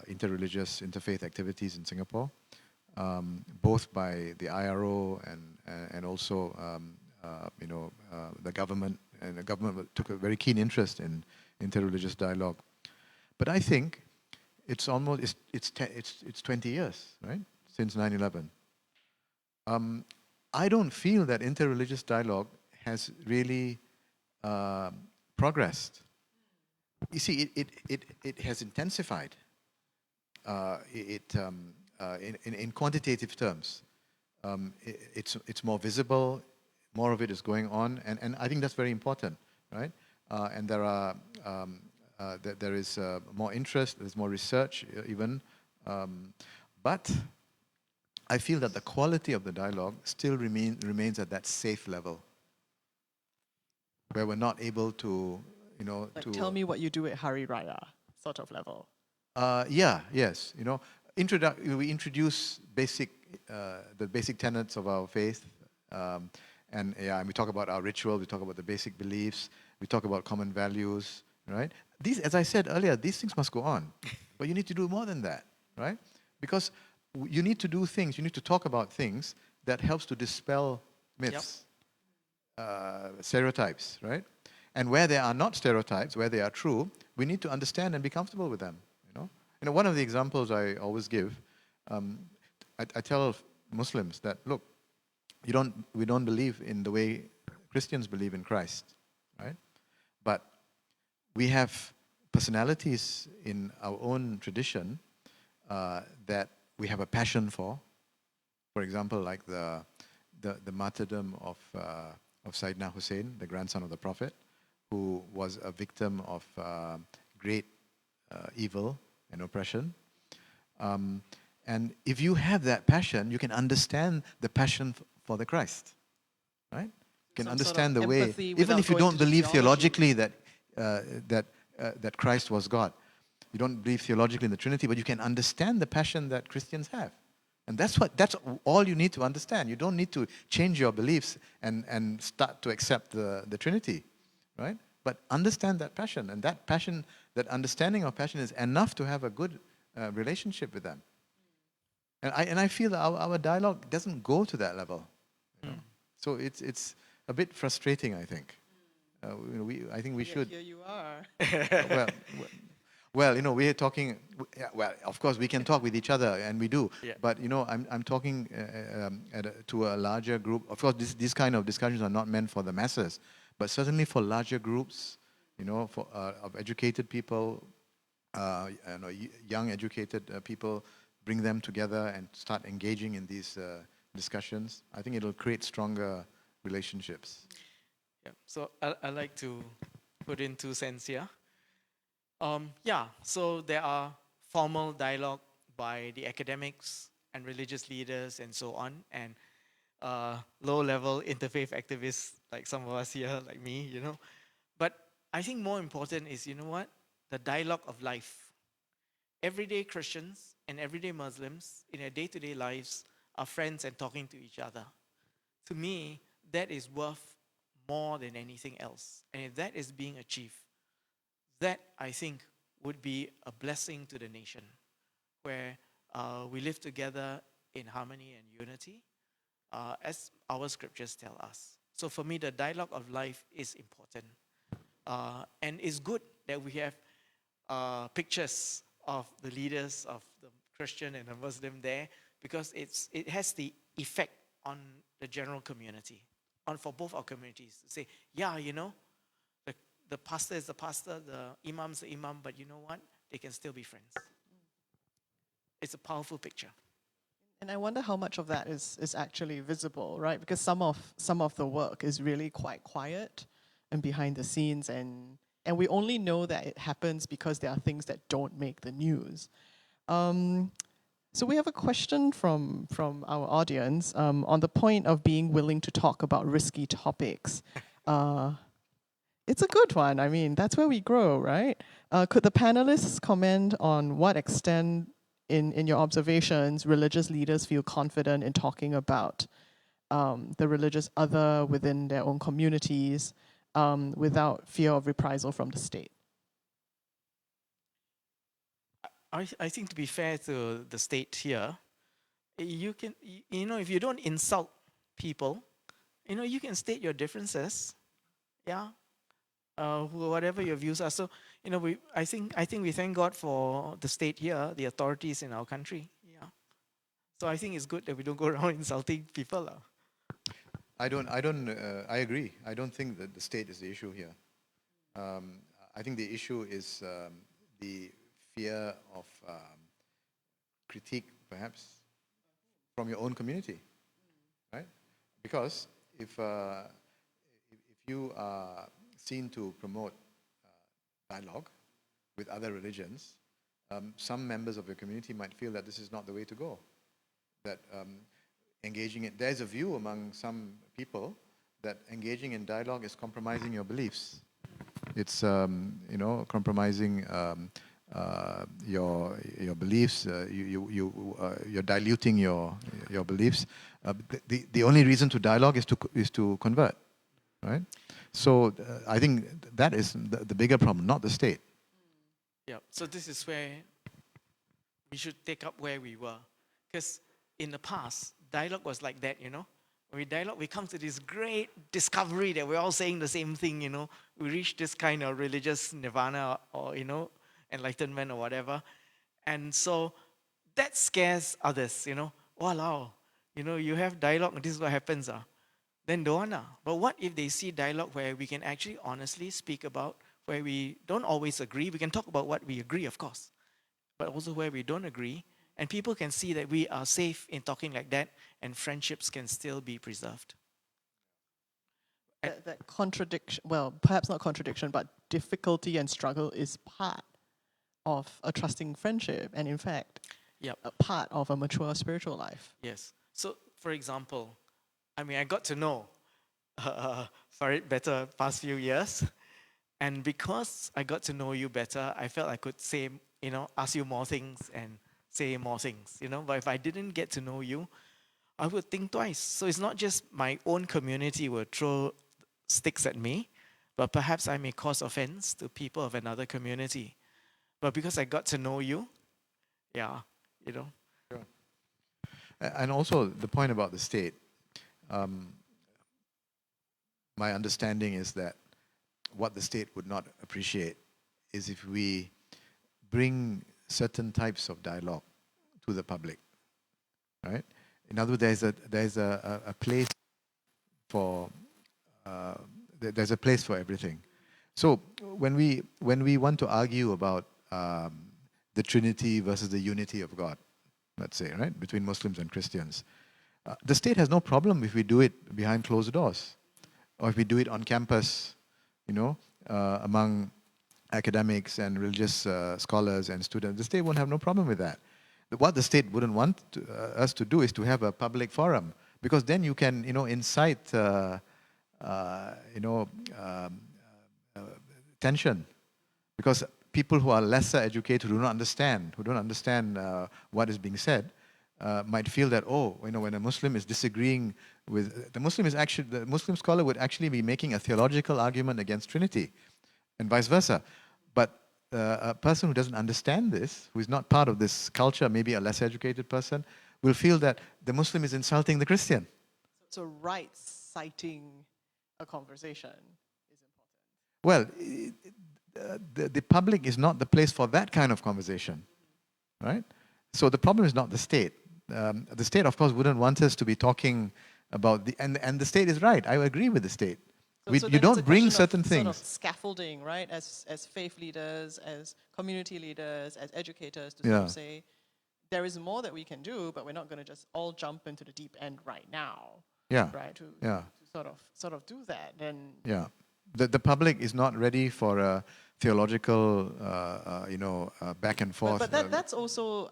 interreligious, interfaith activities in Singapore, both by the IRO and also the government. And the government took a very keen interest in interreligious dialogue. But I think it's almost it's 20 years, right, since 9/11. I don't feel that interreligious dialogue has really progressed. You see, it has intensified. In quantitative terms, it's more visible. More of it is going on, and I think that's very important, right? And there is more interest. There's more research, even. But I feel that the quality of the dialogue still remains at that safe level, where we're not able to, tell me what you do at Hari Raya sort of level. Yes. We introduce the basic tenets of our faith, and we talk about our ritual. We talk about the basic beliefs. We talk about common values, right? These, as I said earlier, these things must go on, but you need to do more than that, right? Because you need to do things. You need to talk about things that helps to dispel myths, stereotypes, right? And where there are not stereotypes, where they are true, we need to understand and be comfortable with them. One of the examples I always give, I tell Muslims that, look, we don't believe in the way Christians believe in Christ, right? But we have personalities in our own tradition that we have a passion for. For example, like the martyrdom of Sayyidina Hussein, the grandson of the Prophet, who was a victim of great evil and oppression. And if you have that passion, you can understand the passion for the Christ, right? You can understand the way, even if you don't believe theologically that Christ was God. You don't believe theologically in the Trinity, but you can understand the passion that Christians have. And that's all you need to understand. You don't need to change your beliefs and start to accept the Trinity, right? But understand that passion, and that passion, that understanding of passion is enough to have a good relationship with them. And I feel that our dialogue doesn't go to that level. So it's a bit frustrating, I think. I think we should. Here you are. Well, we are talking. Well, of course, we can talk with each other, and we do. Yeah. But I'm talking to a larger group. Of course, these kind of discussions are not meant for the masses, but certainly for larger groups, of educated people, young educated people, bring them together and start engaging in these discussions, I think it'll create stronger relationships. Yeah. So I like to put in 2 cents here. So there are formal dialogue by the academics and religious leaders and so on, and low-level interfaith activists like some of us here, like me, But I think more important is, the dialogue of life. Everyday Christians and everyday Muslims in their day-to-day lives are friends and talking to each other. To me, that is worth more than anything else. And if that is being achieved, that I think would be a blessing to the nation, where we live together in harmony and unity, as our scriptures tell us. So for me, the dialogue of life is important. And it's good that we have pictures of the leaders of the Christian and the Muslim there, because it has the effect on the general community, for both our communities. To say, the pastor is the pastor, the imam is the imam, but you know what? They can still be friends. It's a powerful picture. And I wonder how much of that is actually visible, right? Because some of the work is really quite quiet and behind the scenes, and we only know that it happens because there are things that don't make the news. So we have a question from our audience on the point of being willing to talk about risky topics. It's a good one. I mean, that's where we grow, right? Could the panelists comment on what extent, in your observations, religious leaders feel confident in talking about the religious other within their own communities without fear of reprisal from the state? I think, to be fair to the state here, you can, if you don't insult people, you can state your differences, whatever your views are. So, I think we thank God for the state here, the authorities in our country. So I think it's good that we don't go around insulting people. I agree. I don't think that the state is the issue here. I think the issue is the fear of critique, perhaps, from your own community, right? Because if you are seen to promote dialogue with other religions, some members of your community might feel that this is not the way to go. That engaging in, there's a view among some people that engaging in dialogue is compromising your beliefs. It's compromising your beliefs. You're diluting your beliefs. The only reason to dialogue is to convert, right? So I think that is the bigger problem, not the state. Yeah. So this is where we should take up where we were, because in the past, dialogue was like that, When we dialogue, we come to this great discovery that we're all saying the same thing, We reach this kind of religious nirvana or enlightenment or whatever. And so that scares others, Walao, you have dialogue and this is what happens. Then don't want. But what if they see dialogue where we can actually honestly speak about, where we don't always agree? We can talk about what we agree, of course, but also where we don't agree. And people can see that we are safe in talking like that, and friendships can still be preserved. That contradiction, well, perhaps not contradiction, but difficulty and struggle is part of a trusting friendship, and in fact, a part of a mature spiritual life. Yes. So, for example, I got to know Farid better past few years, and because I got to know you better, I felt I could say, ask you more things and say more things, But if I didn't get to know you, I would think twice. So it's not just my own community will throw sticks at me, but perhaps I may cause offense to people of another community. But because I got to know you, Sure. And also the point about the state, my understanding is that what the state would not appreciate is if we bring certain types of dialogue to the public, right? In other words, there's a place for there's a place for everything. So when we want to argue about the Trinity versus the unity of God, let's say, right, between Muslims and Christians. The state has no problem if we do it behind closed doors, or if we do it on campus, among academics and religious scholars and students. The state won't have no problem with that. What the state wouldn't want us to do is to have a public forum, because then you can, incite, tension, because people who are lesser educated, who don't understand what is being said, might feel that, when a Muslim is disagreeing with the Muslim scholar would actually be making a theological argument against Trinity, and vice versa. But a person who doesn't understand this, who is not part of this culture, maybe a less educated person, will feel that the Muslim is insulting the Christian. So right-citing a conversation is important. Well, the public is not the place for that kind of conversation, right? So the problem is not the state. The state, of course, wouldn't want us to be talking about and the state is right. I agree with the state. You don't bring certain things. Sort of scaffolding, right? As faith leaders, as community leaders, as educators, to sort of say, there is more that we can do, but we're not going to just all jump into the deep end right now. Yeah. Right. To sort of do that. Then. Yeah. The public is not ready for a theological, back and forth. But that's also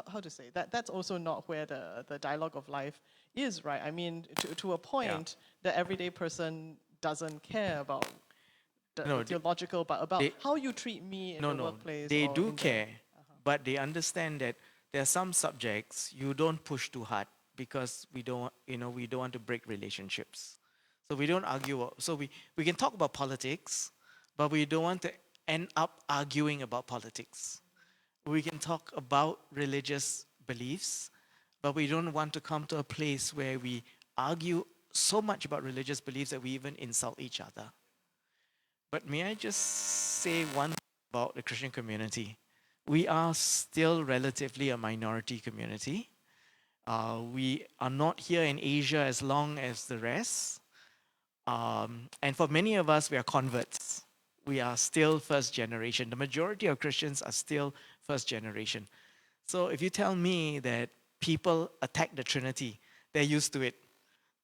how to say that. That's also not where the dialogue of life is, right? I mean, to a point, the everyday person doesn't care about the theological, but about how you treat me in the workplace. They do care, but they understand that there are some subjects you don't push too hard because we don't want to break relationships. So we don't argue. So we can talk about politics, but we don't want to end up arguing about politics. We can talk about religious beliefs, but we don't want to come to a place where we argue so much about religious beliefs that we even insult each other. But may I just say one thing about the Christian community? We are still relatively a minority community. We are not here in Asia as long as the rest. And for many of us, we are converts. We are still first generation. The majority of Christians are still first generation. So if you tell me that people attack the Trinity, they're used to it.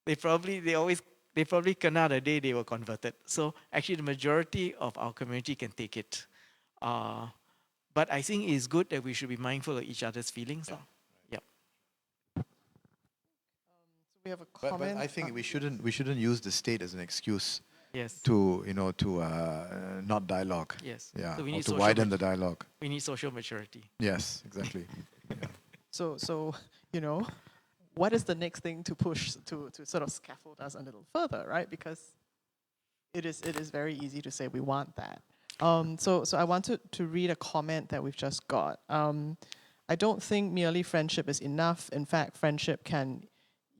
They probably kena the day they were converted. So actually the majority of our community can take it. But I think it's good that we should be mindful of each other's feelings. Yeah. We have a comment. But I think we shouldn't use the state as an excuse. Yes. To not dialogue. Yes. Yeah. So we or need to widen the dialogue. We need social maturity. Yes, exactly. Yeah. So what is the next thing to push to sort of scaffold us a little further, right? Because it is very easy to say we want that. So I wanted to read a comment that we've just got. I don't think merely friendship is enough. In fact, friendship can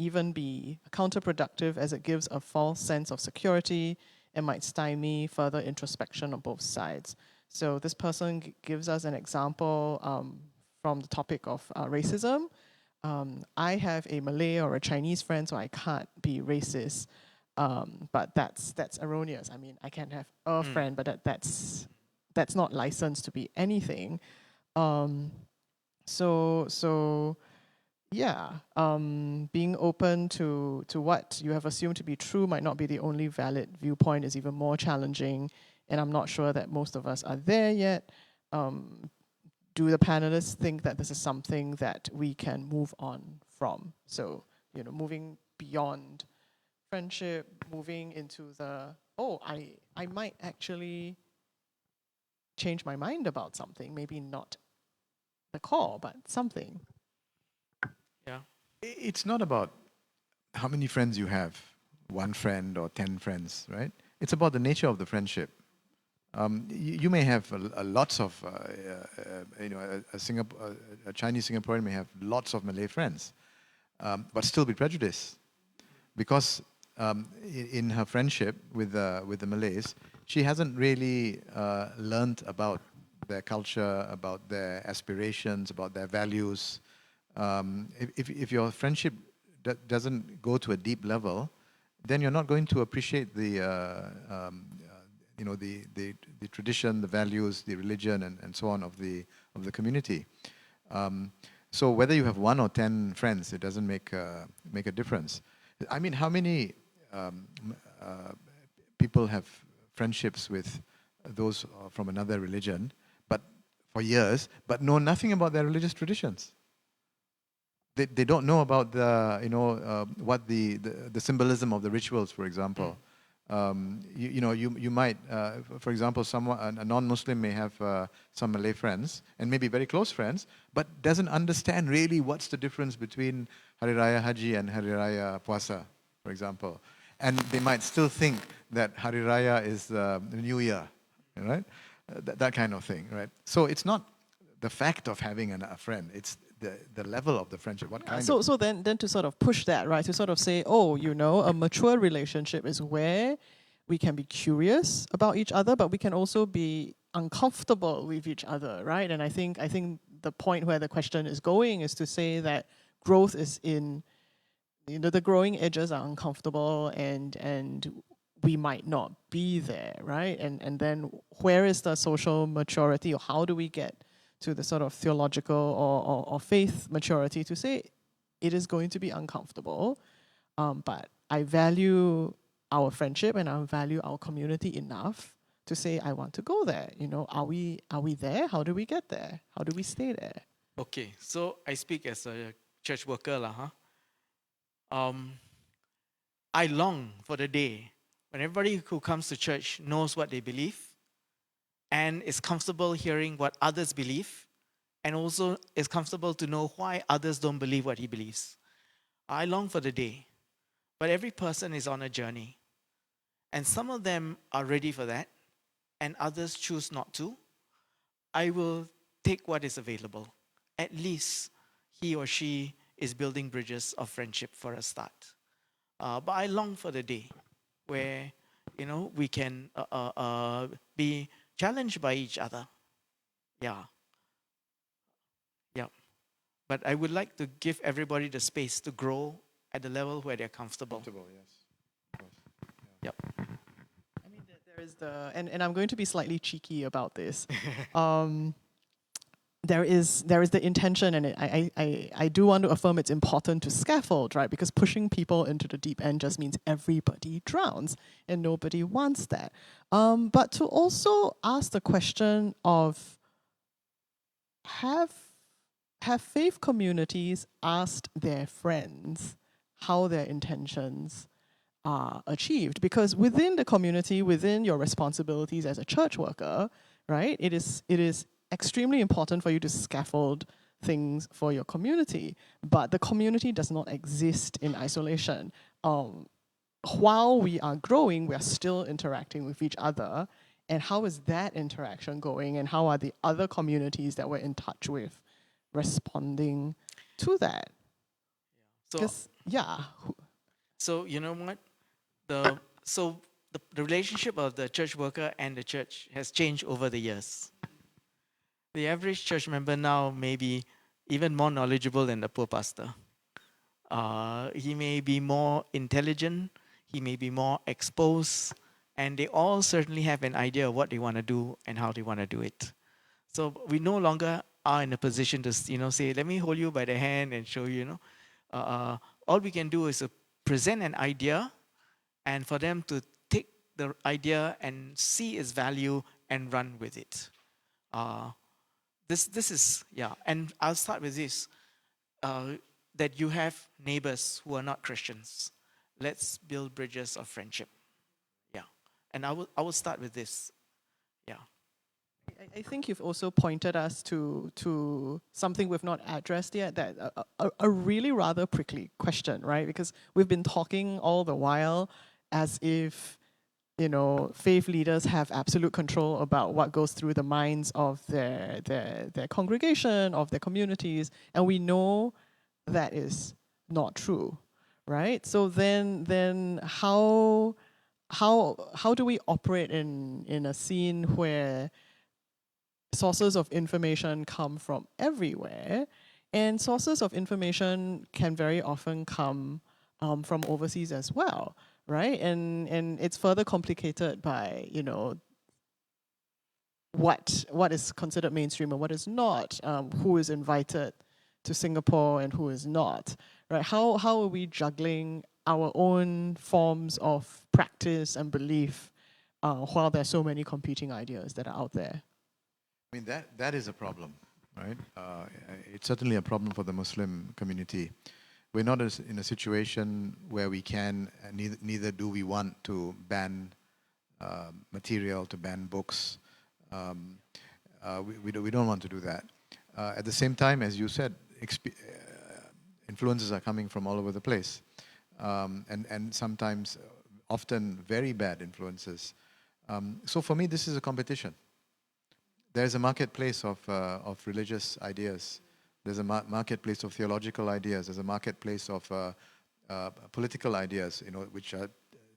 even be counterproductive as it gives a false sense of security and might stymie further introspection on both sides. So this person gives us an example from the topic of racism. I have a Malay or a Chinese friend, so I can't be racist. But that's erroneous. I mean, I can have a friend, but that's not licensed to be anything. Being open to what you have assumed to be true might not be the only valid viewpoint is even more challenging, and I'm not sure that most of us are there yet. Do the panelists think that this is something that we can move on from? So, moving beyond friendship, moving into I might actually change my mind about something, maybe not the core, but something. Yeah. It's not about how many friends you have, one friend or 10 friends, right? It's about the nature of the friendship. You may have lots of, a Chinese Singaporean may have lots of Malay friends, but still be prejudiced. Because in her friendship with the Malays, she hasn't really learned about their culture, about their aspirations, about their values. If your friendship doesn't go to a deep level, then you're not going to appreciate the the tradition, the values, the religion, and so on of the community. So whether you have 1 or 10 friends, it doesn't make a difference. I mean, how many people have friendships with those from another religion, but for years, but know nothing about their religious traditions? They don't know about what the symbolism of the rituals, for example. You might, for example, a non-Muslim may have some Malay friends and maybe very close friends, but doesn't understand really what's the difference between Hari Raya Haji and Hari Raya Puasa, for example. And they might still think that Hari Raya is the New Year, right? That kind of thing, right? So it's not the fact of having a friend, it's the level of the friendship. What kind of... So then to sort of push that, right? To sort of say, oh, a mature relationship is where we can be curious about each other, but we can also be uncomfortable with each other, right? And I think the point where the question is going is to say that growth is in, the growing edges are uncomfortable and we might not be there, right? And then where is the social maturity, or how do we get to the sort of theological or faith maturity to say it is going to be uncomfortable, but I value our friendship and I value our community enough to say I want to go there. Are we there? How do we get there? How do we stay there? Okay, so I speak as a church worker, I long for the day when everybody who comes to church knows what they believe and is comfortable hearing what others believe, and also is comfortable to know why others don't believe what he believes. I long for the day, but every person is on a journey, and some of them are ready for that, and others choose not to. I will take what is available. At least he or she is building bridges of friendship for a start. But I long for the day where we can be challenged by each other. Yeah. But I would like to give everybody the space to grow at the level where they're comfortable. Yes. Of course. Yep. I mean, there is and I'm going to be slightly cheeky about this. There is the intention, and I do want to affirm it's important to scaffold, right? Because pushing people into the deep end just means everybody drowns, and nobody wants that. But to also ask the question of, have faith communities asked their friends how their intentions are achieved? Because within the community, within your responsibilities as a church worker, right, it is extremely important for you to scaffold things for your community. But the community does not exist in isolation. While we are growing, we are still interacting with each other. And how is that interaction going? And how are the other communities that we're in touch with responding to that? So you know what? The relationship of the church worker and the church has changed over the years. The average church member now may be even more knowledgeable than the poor pastor. He may be more intelligent, he may be more exposed, and they all certainly have an idea of what they want to do and how they want to do it. So we no longer are in a position to say, let me hold you by the hand and show you. All we can do is present an idea, and for them to take the idea and see its value and run with it. This is, and I'll start with this, that you have neighbors who are not Christians. Let's build bridges of friendship. Yeah, and I will start with this. Yeah. I think you've also pointed us to something we've not addressed yet, that a really rather prickly question, right? Because we've been talking all the while as if faith leaders have absolute control about what goes through the minds of their congregation, of their communities, and we know that is not true, right? So then how do we operate in a scene where sources of information come from everywhere, and sources of information can very often come from overseas as well, right? And it's further complicated by what is considered mainstream and what is not, who is invited to Singapore and who is not, right? How are we juggling our own forms of practice and belief while there's so many competing ideas that are out there? I mean, that is a problem, right? It's certainly a problem for the Muslim community. We're not in a situation where we can, neither do we want to ban material, to ban books. We don't want to do that. At the same time, as you said, influences are coming from all over the place, and sometimes, often very bad influences. So for me, this is a competition. There's a marketplace of religious ideas. There's a marketplace of theological ideas. There's a marketplace of political ideas, which are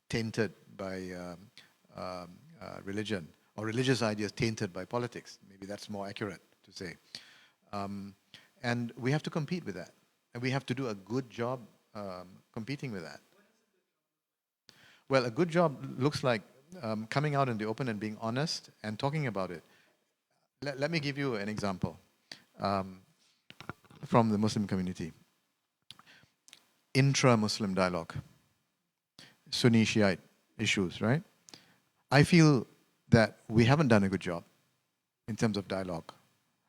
tainted by religion, or religious ideas tainted by politics. Maybe that's more accurate to say. And we have to compete with that. And we have to do a good job competing with that. Well, a good job looks like coming out in the open and being honest and talking about it. Let me give you an example from the Muslim community. Intra-Muslim dialogue, Sunni-Shiite issues, right? I feel that we haven't done a good job in terms of dialogue.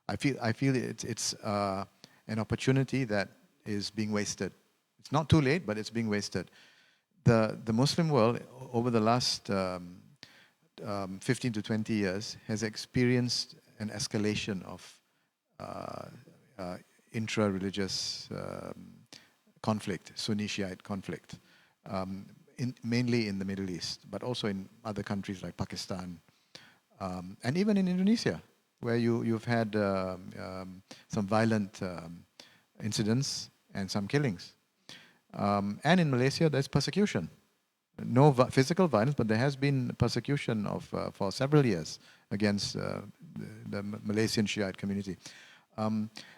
I feel it's an opportunity that is being wasted. It's not too late, but it's being wasted. The Muslim world over the last 15 to 20 years has experienced an escalation of intra-religious conflict, Sunni-Shiite conflict, mainly in the Middle East, but also in other countries like Pakistan, and even in Indonesia, where you've had some violent incidents and some killings. And in Malaysia, there's persecution. No physical violence, but there has been persecution for several years against the Malaysian Shiite community.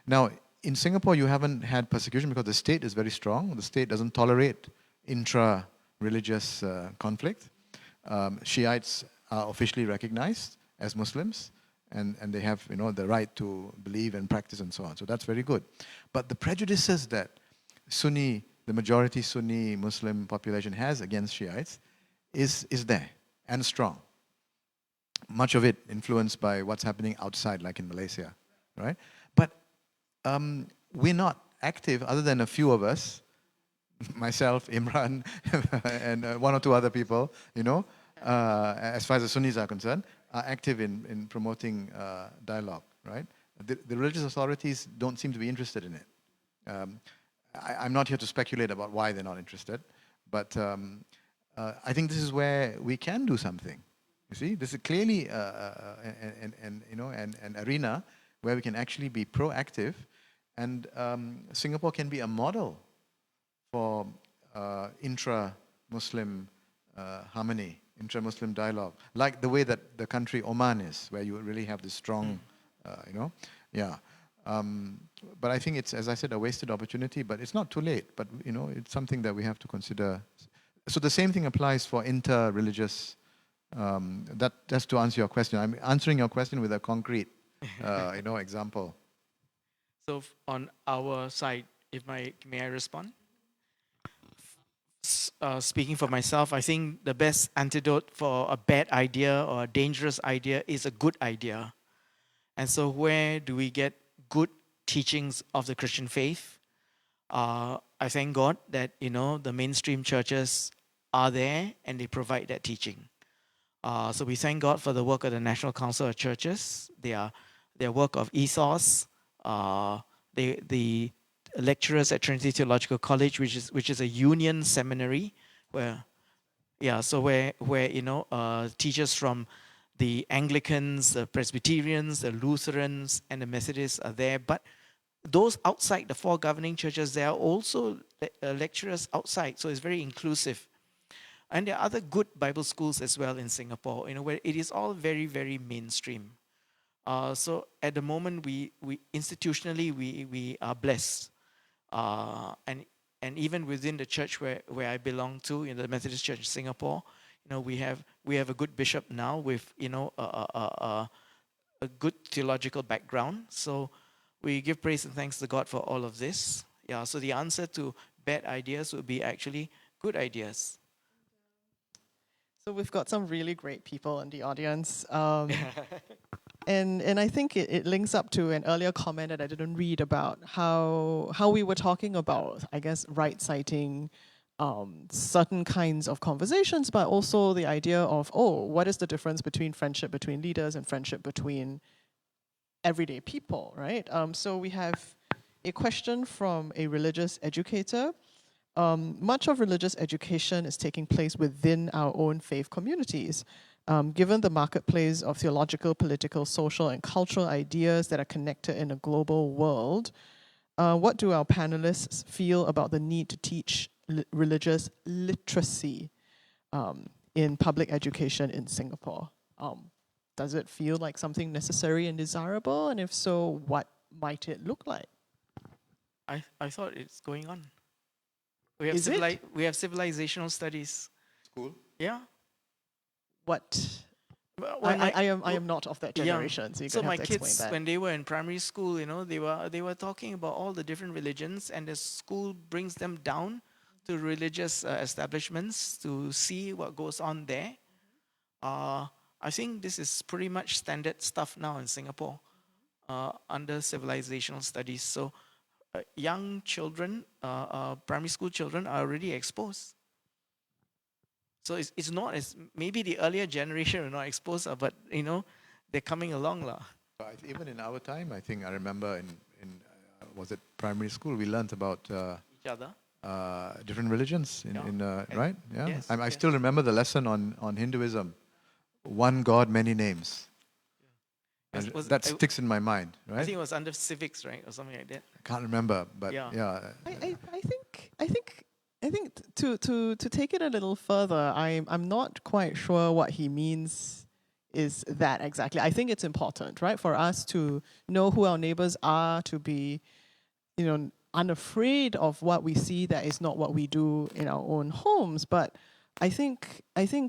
Now, in Singapore, you haven't had persecution because the state is very strong. The state doesn't tolerate intra-religious conflict. Shiites are officially recognized as Muslims, and they have the right to believe and practice and so on. So that's very good. But the prejudices that the majority Sunni Muslim population has against Shiites is there and strong. Much of it influenced by what's happening outside, like in Malaysia, right? But we're not active, other than a few of us, myself, Imran, and one or two other people, as far as the Sunnis are concerned, are active in promoting dialogue, right? The religious authorities don't seem to be interested in it. I'm not here to speculate about why they're not interested, but I think this is where we can do something. You see, this is clearly an arena where we can actually be proactive, and Singapore can be a model for intra-Muslim harmony, intra-Muslim dialogue, like the way that the country Oman is, where you really have this strong, but I think it's, as I said, a wasted opportunity, but it's not too late, but it's something that we have to consider. So the same thing applies for inter-religious, that's to answer your question. I'm answering your question with a concrete, example. So on our side, may I respond? Speaking for myself, I think the best antidote for a bad idea or a dangerous idea is a good idea. And so where do we get good teachings of the Christian faith? I thank God that, the mainstream churches are there and they provide that teaching. So we thank God for the work of the National Council of Churches, their work of ethos, the lecturers at Trinity Theological College, which is a union seminary, where teachers from the Anglicans, the Presbyterians, the Lutherans, and the Methodists are there. But those outside the four governing churches, there are also lecturers outside, so it's very inclusive. And there are other good Bible schools as well in Singapore, where it is all very, very mainstream. So at the moment, we institutionally we are blessed, and even within the church where I belong to, in the Methodist Church in Singapore, we have a good bishop now with a good theological background. So we give praise and thanks to God for all of this. Yeah, so the answer to bad ideas would be actually good ideas. So we've got some really great people in the audience. And I think it links up to an earlier comment that I didn't read about how we were talking about, I guess, right citing certain kinds of conversations, but also the idea of, oh, what is the difference between friendship between leaders and friendship between everyday people, right? So we have a question from a religious educator. Much of religious education is taking place within our own faith communities. Given the marketplace of theological, political, social, and cultural ideas that are connected in a global world, what do our panelists feel about the need to teach religious literacy in public education in Singapore? Does it feel like something necessary and desirable? And if so, what might it look like? I thought it's going on. We have Is it? we have civilizational studies. School? Yeah. What? Well, I am not of that generation, so you're so gonna my have to explain kids, that. when they were in primary school, they were talking about all the different religions, and the school brings them down to religious establishments to see what goes on there. I think this is pretty much standard stuff now in Singapore under civilizational studies. So young children, primary school children, are already exposed. So it's not as, maybe the earlier generation were not exposed, but they're coming along lah. Even in our time, I think I remember in was it primary school, we learnt about Each other. different religions right? Yeah. Yes, I still remember the lesson on Hinduism. One God, many names. And that sticks in my mind, right? I think it was under civics, right, or something like that. I can't remember, but yeah. I think to take it a little further, I'm not quite sure what he means is that exactly. I think it's important, right, for us to know who our neighbors are, to be, unafraid of what we see that is not what we do in our own homes. But I think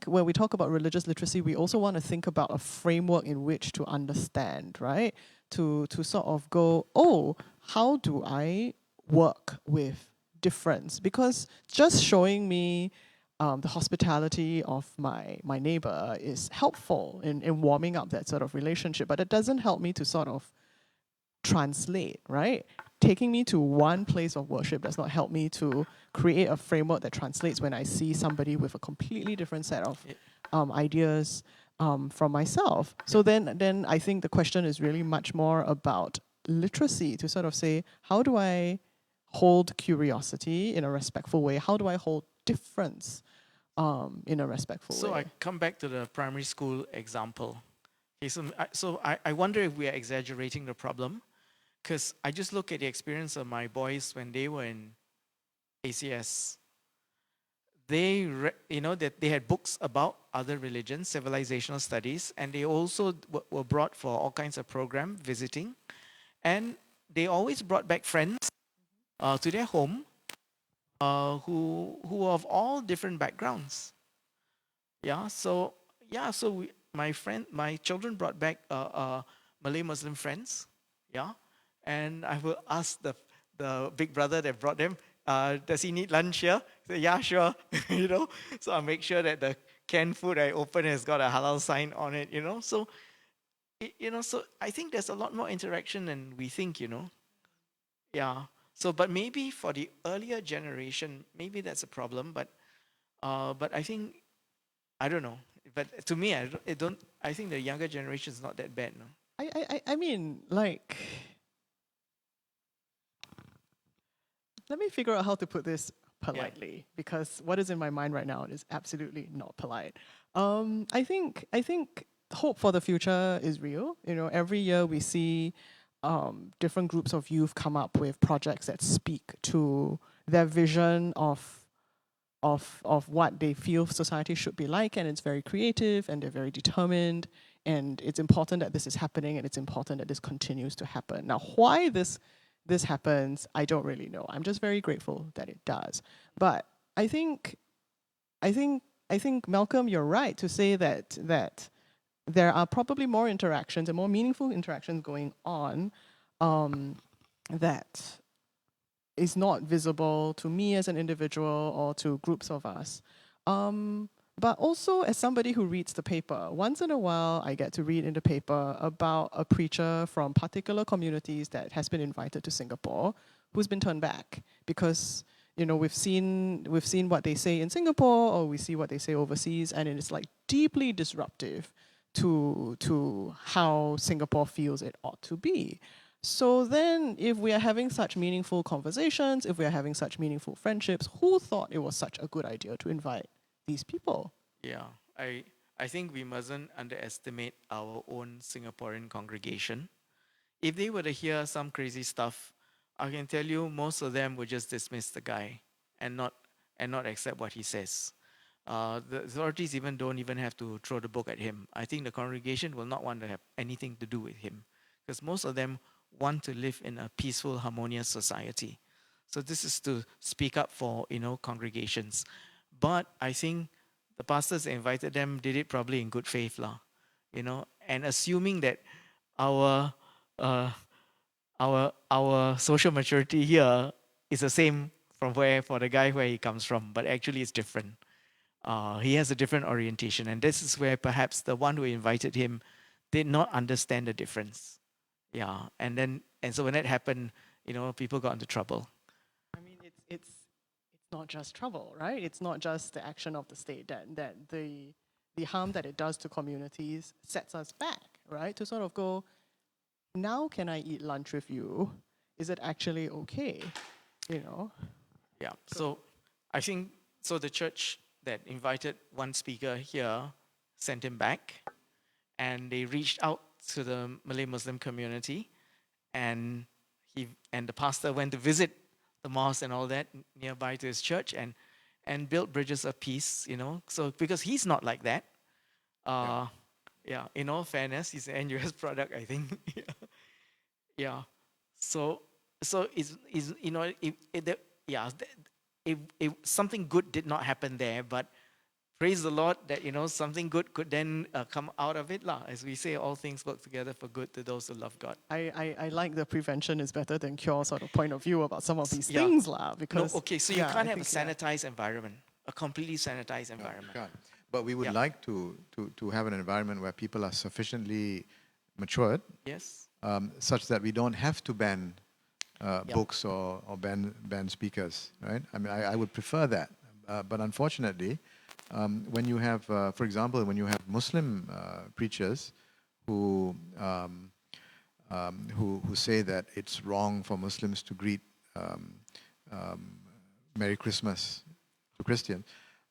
when we talk about religious literacy, we also want to think about a framework in which to understand, right? To sort of go, oh, how do I work with difference? Because just showing me the hospitality of my neighbor is helpful in warming up that sort of relationship, but it doesn't help me to sort of translate, right? Taking me to one place of worship does not help me to create a framework that translates when I see somebody with a completely different set of ideas from myself. So then I think the question is really much more about literacy, to sort of say, how do I hold curiosity in a respectful way? How do I hold difference in a respectful way? So I come back to the primary school example. Okay, so I wonder if we are exaggerating the problem, because I just look at the experience of my boys when they were in ACS. They that they had books about other religions, civilizational studies, and they also were brought for all kinds of program visiting, and they always brought back friends to their home who are of all different backgrounds. So my children brought back Malay Muslim friends. And I will ask the big brother that brought them, does he need lunch here? Say, yeah, sure. So I make sure that the canned food I open has got a halal sign on it. So so I think there's a lot more interaction than we think. So, but maybe for the earlier generation, maybe that's a problem. But I think, I don't know. But to me, I think the younger generation is not that bad. No. I mean, like, let me figure out how to put this politely, because what is in my mind right now is absolutely not polite. I think hope for the future is real. Every year we see different groups of youth come up with projects that speak to their vision of what they feel society should be like, and it's very creative and they're very determined, and it's important that this is happening, and it's important that this continues to happen. Now, why this happens, I don't really know. I'm just very grateful that it does. But I think Malcom, you're right to say that there are probably more interactions and more meaningful interactions going on that is not visible to me as an individual or to groups of us. But also as somebody who reads the paper, once in a while I get to read in the paper about a preacher from particular communities that has been invited to Singapore who's been turned back because we've seen what they say in Singapore or we see what they say overseas, and it is like deeply disruptive to how Singapore feels it ought to be. So then if we are having such meaningful conversations, if we are having such meaningful friendships, who thought it was such a good idea to invite these people? Yeah, I think we mustn't underestimate our own Singaporean congregation. If they were to hear some crazy stuff, I can tell you most of them would just dismiss the guy and not accept what he says. The authorities don't even have to throw the book at him. I think the congregation will not want to have anything to do with him because most of them want to live in a peaceful, harmonious society. So this is to speak up for congregations. But I think the pastors that invited them did it probably in good faith, and assuming that our our social maturity here is the same for the guy where he comes from, but actually it's different. He has a different orientation, and this is where perhaps the one who invited him did not understand the difference. Yeah, and so when that happened, people got into trouble. I mean, it's not just trouble, right? It's not just the action of the state that the harm that it does to communities sets us back, right? To sort of go, now can I eat lunch with you? Is it actually okay? Yeah. So I think the church that invited one speaker here sent him back, and they reached out to the Malay Muslim community, and the pastor went to visit the mosque and all that nearby to his church and built bridges of peace, So because he's not like that. Yeah, in all fairness, he's an NUS product, I think. Yeah. So is if something good did not happen there, but praise the Lord that something good could then come out of it, lah. As we say, all things work together for good to those who love God. I like the prevention is better than cure sort of point of view about some of these things, lah. Because so you can't have a sanitized environment, a completely sanitized environment. No, but we would like to have an environment where people are sufficiently matured, yes, such that we don't have to ban books or ban speakers, right? I mean, I would prefer that, but unfortunately, when you have, for example, when you have Muslim preachers who say that it's wrong for Muslims to greet Merry Christmas to Christians,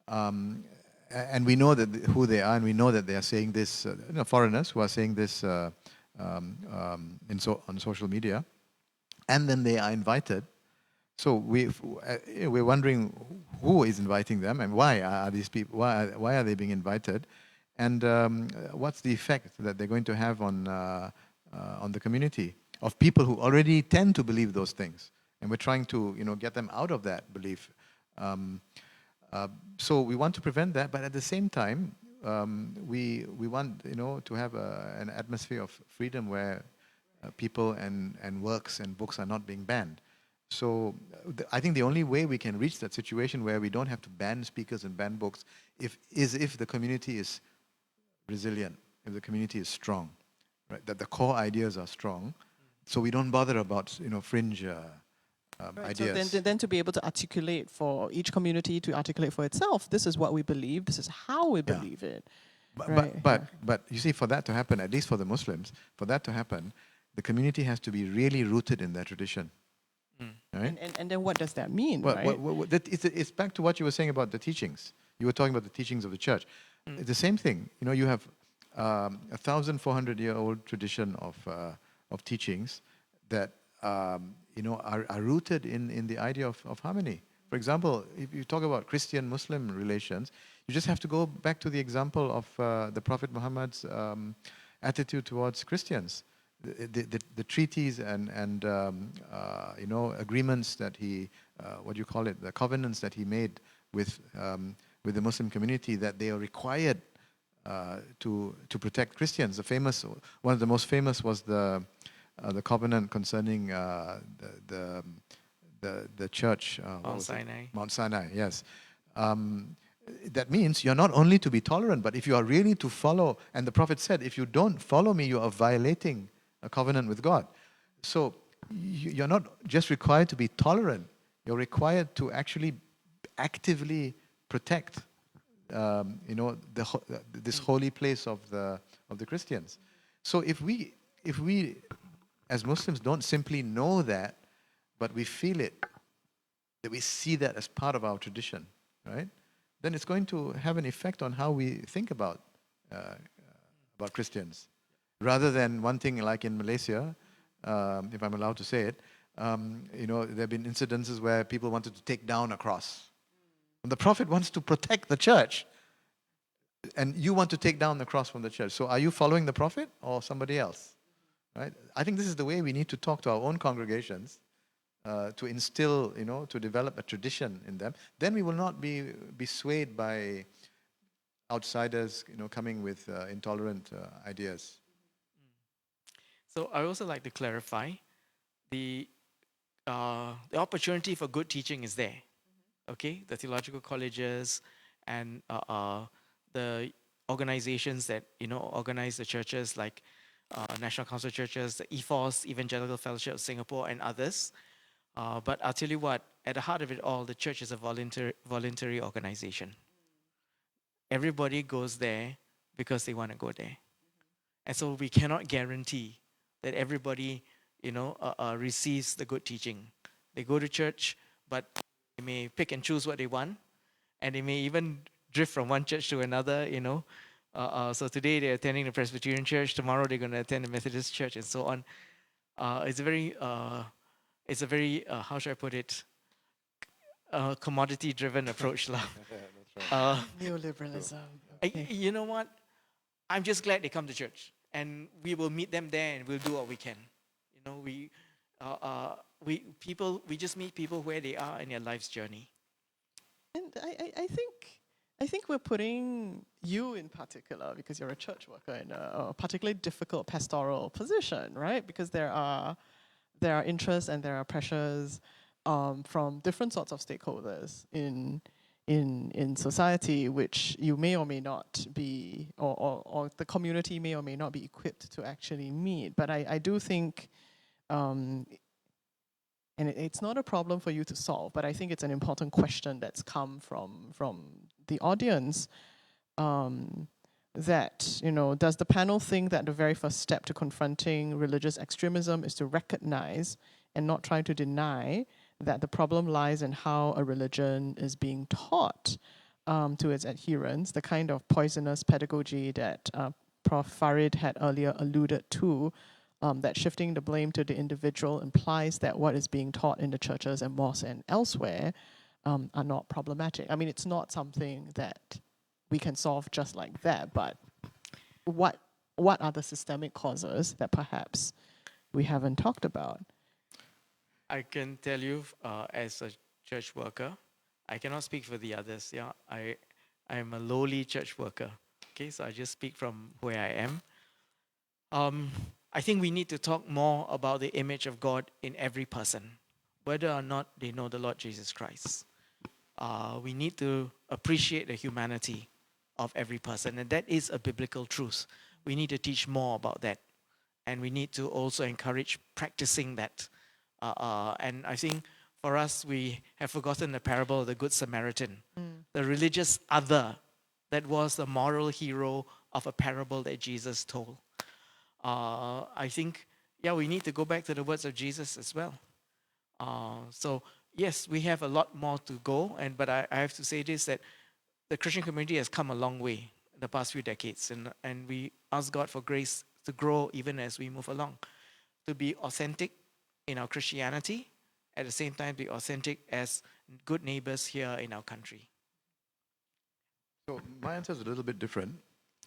and we know that who they are, and we know that they are saying this, foreigners who are saying this on social media, and then they are invited. So we're wondering who is inviting them and why are these people, why are they being invited, and what's the effect that they're going to have on the community of people who already tend to believe those things, and we're trying to get them out of that belief. So we want to prevent that, but at the same time, we want to have an atmosphere of freedom where people and works and books are not being banned. So I think the only way we can reach that situation where we don't have to ban speakers and ban books is if the community is resilient, if the community is strong, right? That the core ideas are strong, so we don't bother about fringe ideas. So then to be able to articulate for each community to articulate for itself, this is what we believe, this is how we believe it. But you see, for that to happen, at least for the Muslims, for that to happen, the community has to be really rooted in their tradition. Right? And then what does that mean? It's back to what you were saying about the teachings. You were talking about the teachings of the church. It's the same thing. You have 1,400-year-old tradition of teachings that are rooted in the idea of harmony. For example, if you talk about Christian-Muslim relations, you just have to go back to the example of the Prophet Muhammad's attitude towards Christians. The treaties and agreements that he, the covenants that he made with the Muslim community, that they are required to protect Christians. One of the most famous was the covenant concerning the church. Mount Sinai. Mount Sinai, yes. That means you're not only to be tolerant, but if you are really to follow, and the Prophet said, if you don't follow me, you are violating a covenant with God. So you're not just required to be tolerant, you're required to actually actively protect this holy place of the Christians. So if we as Muslims don't simply know that, but we feel it, that we see that as part of our tradition, right? Then it's going to have an effect on how we think about Christians. Rather than one thing like in Malaysia, if I'm allowed to say it, there have been incidences where people wanted to take down a cross. And the Prophet wants to protect the church. And you want to take down the cross from the church. So are you following the Prophet or somebody else? Right? I think this is the way we need to talk to our own congregations, to instill, to develop a tradition in them. Then we will not be swayed by outsiders, coming with intolerant ideas. So I also like to clarify, the opportunity for good teaching is there. Okay, the theological colleges and the organizations that organize the churches, like National Council of Churches, the EFOS, Evangelical Fellowship of Singapore, and others. But I'll tell you what, at the heart of it all, the church is a voluntary organization. Everybody goes there because they want to go there. And so we cannot guarantee that everybody, receives the good teaching. They go to church, but they may pick and choose what they want, and they may even drift from one church to another, So today they're attending the Presbyterian church, tomorrow they're going to attend the Methodist church, and so on. It's a very, how should I put it, commodity-driven approach. That's right. Neoliberalism. You know what? I'm just glad they come to church, and we will meet them there, and we'll do what we can. We just meet people where they are in their life's journey. And I think we're putting you in particular, because you're a church worker, in a particularly difficult pastoral position, right? Because there are interests and there are pressures from different sorts of stakeholders in society, which you may or may not be, or the community may or may not be equipped to actually meet. But I do think, and it's not a problem for you to solve, but I think it's an important question that's come from the audience, that, does the panel think that the very first step to confronting religious extremism is to recognize and not try to deny that the problem lies in how a religion is being taught to its adherents, the kind of poisonous pedagogy that Prof. Farid had earlier alluded to, that shifting the blame to the individual implies that what is being taught in the churches and mosques and elsewhere are not problematic. I mean, it's not something that we can solve just like that, but what are the systemic causes that perhaps we haven't talked about? I can tell you, as a church worker, I cannot speak for the others. Yeah, I am a lowly church worker. Okay, so I just speak from where I am. I think we need to talk more about the image of God in every person, whether or not they know the Lord Jesus Christ. We need to appreciate the humanity of every person, and that is a biblical truth. We need to teach more about that, and we need to also encourage practicing that. And I think for us, we have forgotten the parable of the Good Samaritan, the religious other that was the moral hero of a parable that Jesus told. I think, we need to go back to the words of Jesus as well. So yes, we have a lot more to go, but I have to say this, that the Christian community has come a long way in the past few decades, and we ask God for grace to grow even as we move along, to be authentic in our Christianity, at the same time be authentic as good neighbors here in our country. So my answer is a little bit different,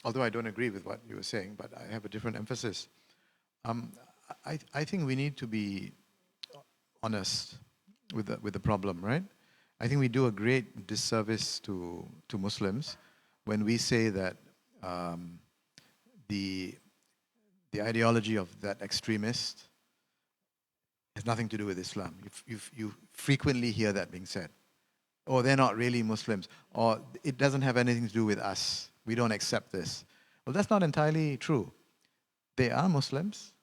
although I don't agree with what you were saying, but I have a different emphasis. I think we need to be honest with the problem, right? I think we do a great disservice to Muslims when we say that um, the ideology of that extremist has nothing to do with Islam. You frequently hear that being said. Or they're not really Muslims. Or it doesn't have anything to do with us. We don't accept this. Well, that's not entirely true. They are Muslims.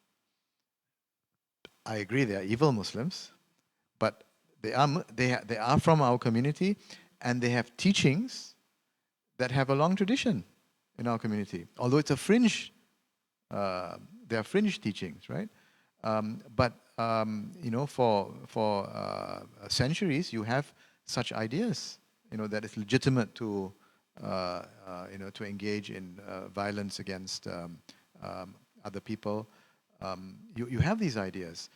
I agree they are evil Muslims. But they are from our community, and they have teachings that have a long tradition in our community. Although it's a fringe, they are fringe teachings, right? But for centuries, you have such ideas, that it's legitimate to, to engage in violence against other people. You have these ideas,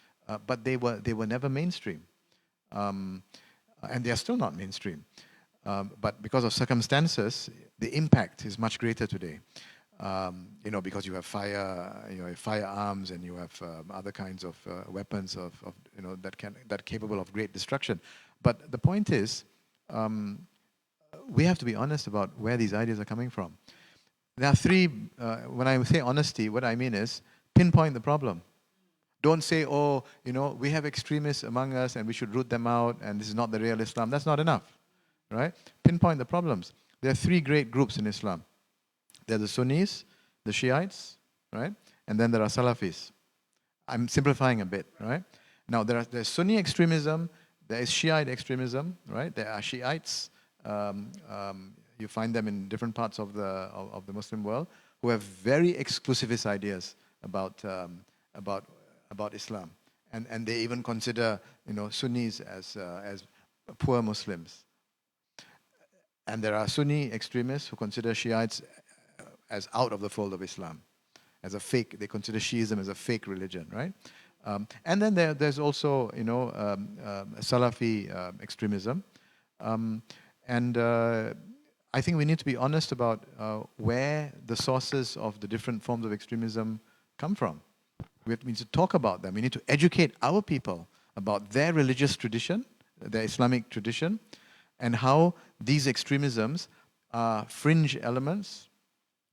but they were never mainstream, and they are still not mainstream. But because of circumstances, the impact is much greater today. Because you have firearms, and you have other kinds of weapons that capable of great destruction. But the point is, we have to be honest about where these ideas are coming from. There are three. When I say honesty, what I mean is pinpoint the problem. Don't say, we have extremists among us, and we should root them out, and this is not the real Islam. That's not enough, right? Pinpoint the problems. There are three great groups in Islam. There are the Sunnis, the Shiites, right? And then there are Salafis. I'm simplifying a bit, right? Now, there's Sunni extremism, there is Shiite extremism, right? There are Shiites, you find them in different parts of the Muslim world, who have very exclusivist ideas about Islam. And they even consider, Sunnis as poor Muslims. And there are Sunni extremists who consider Shiites as out of the fold of Islam, as a fake. They consider Shiism as a fake religion, right? And then there's also, Salafi extremism, and I think we need to be honest about where the sources of the different forms of extremism come from. We need to talk about them. We need to educate our people about their religious tradition, their Islamic tradition, and how these extremisms are fringe elements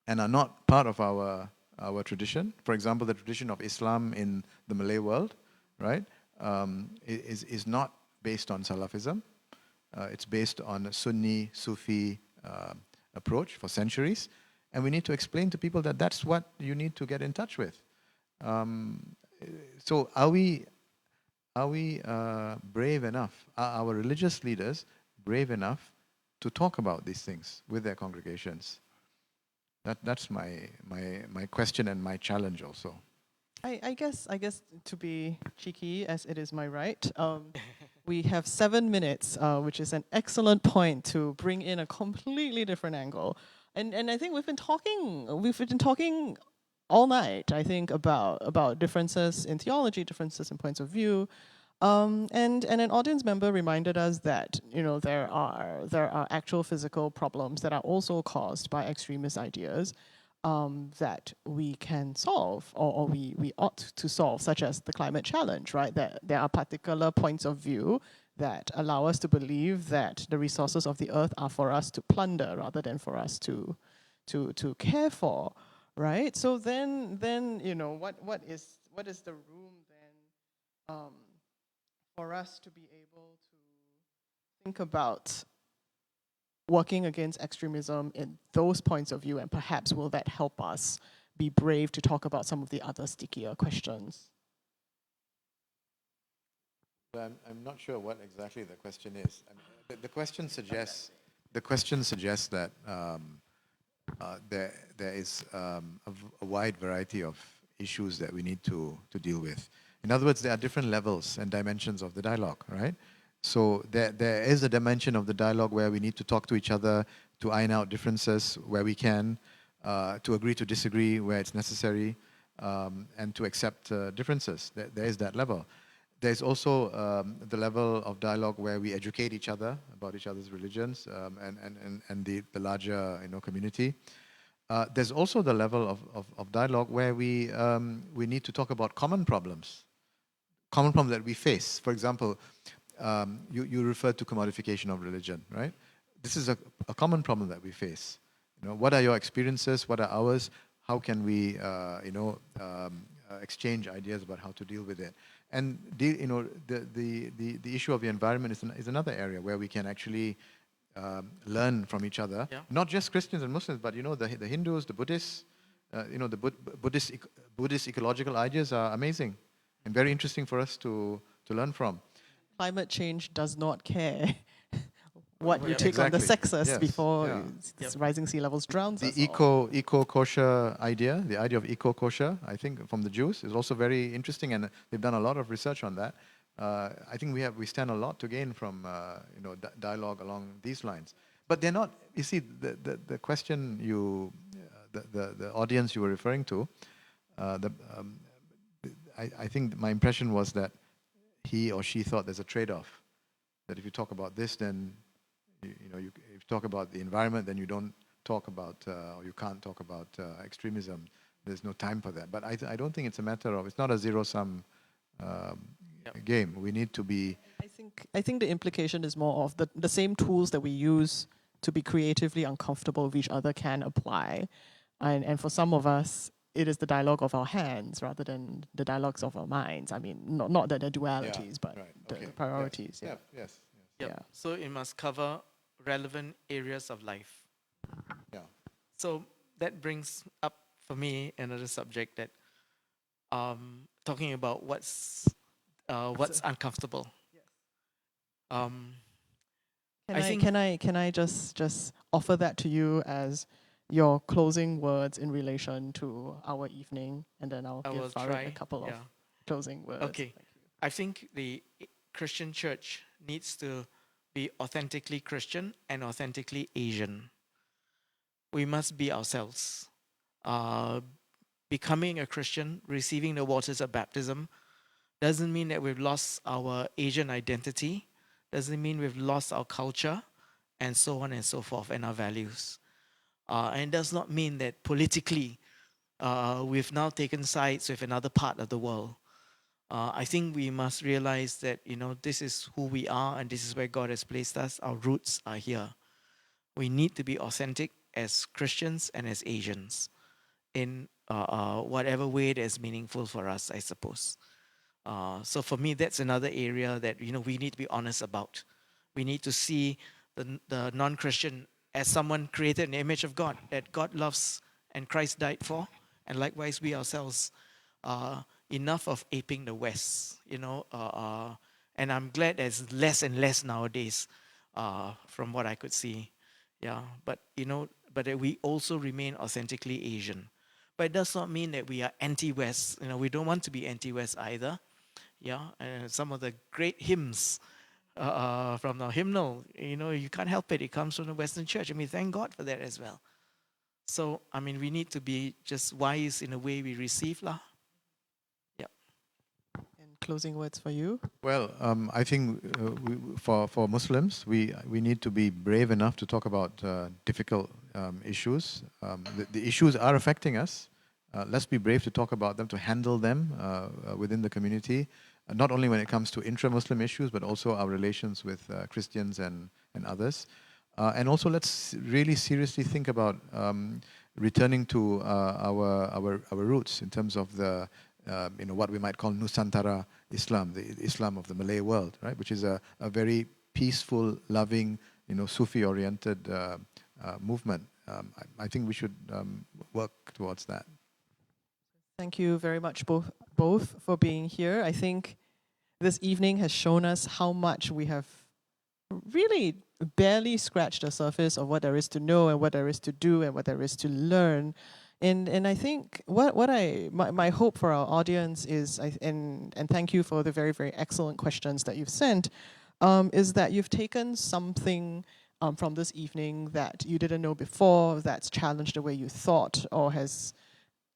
and are not part of our tradition. For example, the tradition of Islam in the Malay world, right, is not based on Salafism. It's based on a Sunni, Sufi approach for centuries. And we need to explain to people that that's what you need to get in touch with. So are we brave enough? Are our religious leaders brave enough to talk about these things with their congregations? That's my question and my challenge also. I guess to be cheeky, as it is my right, we have 7 minutes, which is an excellent point to bring in a completely different angle. And I think we've been talking all night, I think, about differences in theology, differences in points of view. And an audience member reminded us that there are actual physical problems that are also caused by extremist ideas that we can solve, or we ought to solve, such as the climate challenge, right? That there are particular points of view that allow us to believe that the resources of the earth are for us to plunder rather than for us to care for, right? So then what is the room then for us to be able to think about working against extremism in those points of view, and perhaps will that help us be brave to talk about some of the other stickier questions? I'm not sure what exactly the question is. I mean, the question suggests that there is a wide variety of issues that we need to deal with. In other words, there are different levels and dimensions of the dialogue, right? So there is a dimension of the dialogue where we need to talk to each other, to iron out differences where we can, to agree to disagree where it's necessary, and to accept differences. There is that level. There's also the level of dialogue where we educate each other about each other's religions, and the larger community. There's also the level of dialogue where we need to talk about common problems that we face. For example, you referred to commodification of religion, right? This is a common problem that we face. what are your experiences? What are ours? How can we, exchange ideas about how to deal with it? And the issue of the environment is another area where we can actually learn from each other. Yeah. Not just Christians and Muslims, but the Hindus, the Buddhists. Buddhist ecological ideas are amazing and very interesting for us to learn from. Climate change does not care what you Yep. take on the Exactly. sexus Yes. before Yeah. rising sea levels drowns The us all. eco-kosher idea, the idea of eco-kosher, I think from the Jews is also very interesting, and they've done a lot of research on that. I think we stand a lot to gain from dialogue along these lines. But they're not. You see, the question the audience you were referring to, I think my impression was that he or she thought there's a trade-off. That if you talk about this, then if you talk about the environment, then you don't talk about or you can't talk about extremism. There's no time for that. But I don't think it's a matter of, it's not a zero-sum game. We need to be. I think the implication is more of the same tools that we use to be creatively uncomfortable with each other can apply. And for some of us, it is the dialogue of our hands rather than the dialogues of our minds. I mean, not that they're dualities, but right, the okay. priorities. Yes. Yeah. Yes. Yep. Yeah. So it must cover relevant areas of life. Yeah. So that brings up for me another subject that talking about what's uncomfortable. Can I just offer that to you as your closing words in relation to our evening, and then I'll I will give Farid try. a couple of Yeah. closing words. Okay. Thank you. I think the Christian church needs to be authentically Christian and authentically Asian. We must be ourselves. Becoming a Christian, receiving the waters of baptism, doesn't mean that we've lost our Asian identity, doesn't mean we've lost our culture, and so on and so forth, and our values. And does not mean that politically we've now taken sides with another part of the world. I think we must realize that, this is who we are and this is where God has placed us. Our roots are here. We need to be authentic as Christians and as Asians in whatever way that is meaningful for us, I suppose. So for me, that's another area that, we need to be honest about. We need to see the non-Christian as someone created in the image of God, that God loves and Christ died for, and likewise we ourselves. Enough of aping the West, and I'm glad there's less and less nowadays, from what I could see. Yeah, but that we also remain authentically Asian. But it does not mean that we are anti-West. We don't want to be anti-West either. Yeah, and some of the great hymns from the hymnal, you can't help it. It comes from the Western Church, and we thank God for that as well. So, we need to be just wise in the way we receive, lah. And closing words for you. Well, I think for Muslims, we need to be brave enough to talk about difficult issues. The issues are affecting us. Let's be brave to talk about them, to handle them within the community, not only when it comes to intra-Muslim issues, but also our relations with Christians and others. And also, let's really seriously think about returning to our roots in terms of the what we might call Nusantara Islam, the Islam of the Malay world, right? Which is a very peaceful, loving, Sufi-oriented movement. I think we should work towards that. Thank you very much both for being here. I think this evening has shown us how much we have really barely scratched the surface of what there is to know and what there is to do and what there is to learn. And I think my hope for our audience is, and thank you for the very, very excellent questions that you've sent, is that you've taken something from this evening that you didn't know before, that's challenged the way you thought, or has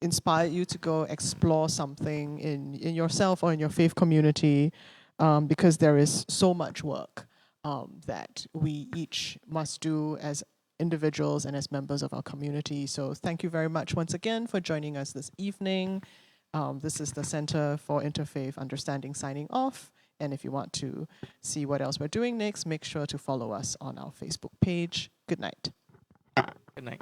inspired you to go explore something in yourself or in your faith community, because there is so much work that we each must do as individuals and as members of our community. So thank you very much once again for joining us this evening. This is the Center for Interfaith Understanding signing off. And if you want to see what else we're doing next, make sure to follow us on our Facebook page. Good night. Good night.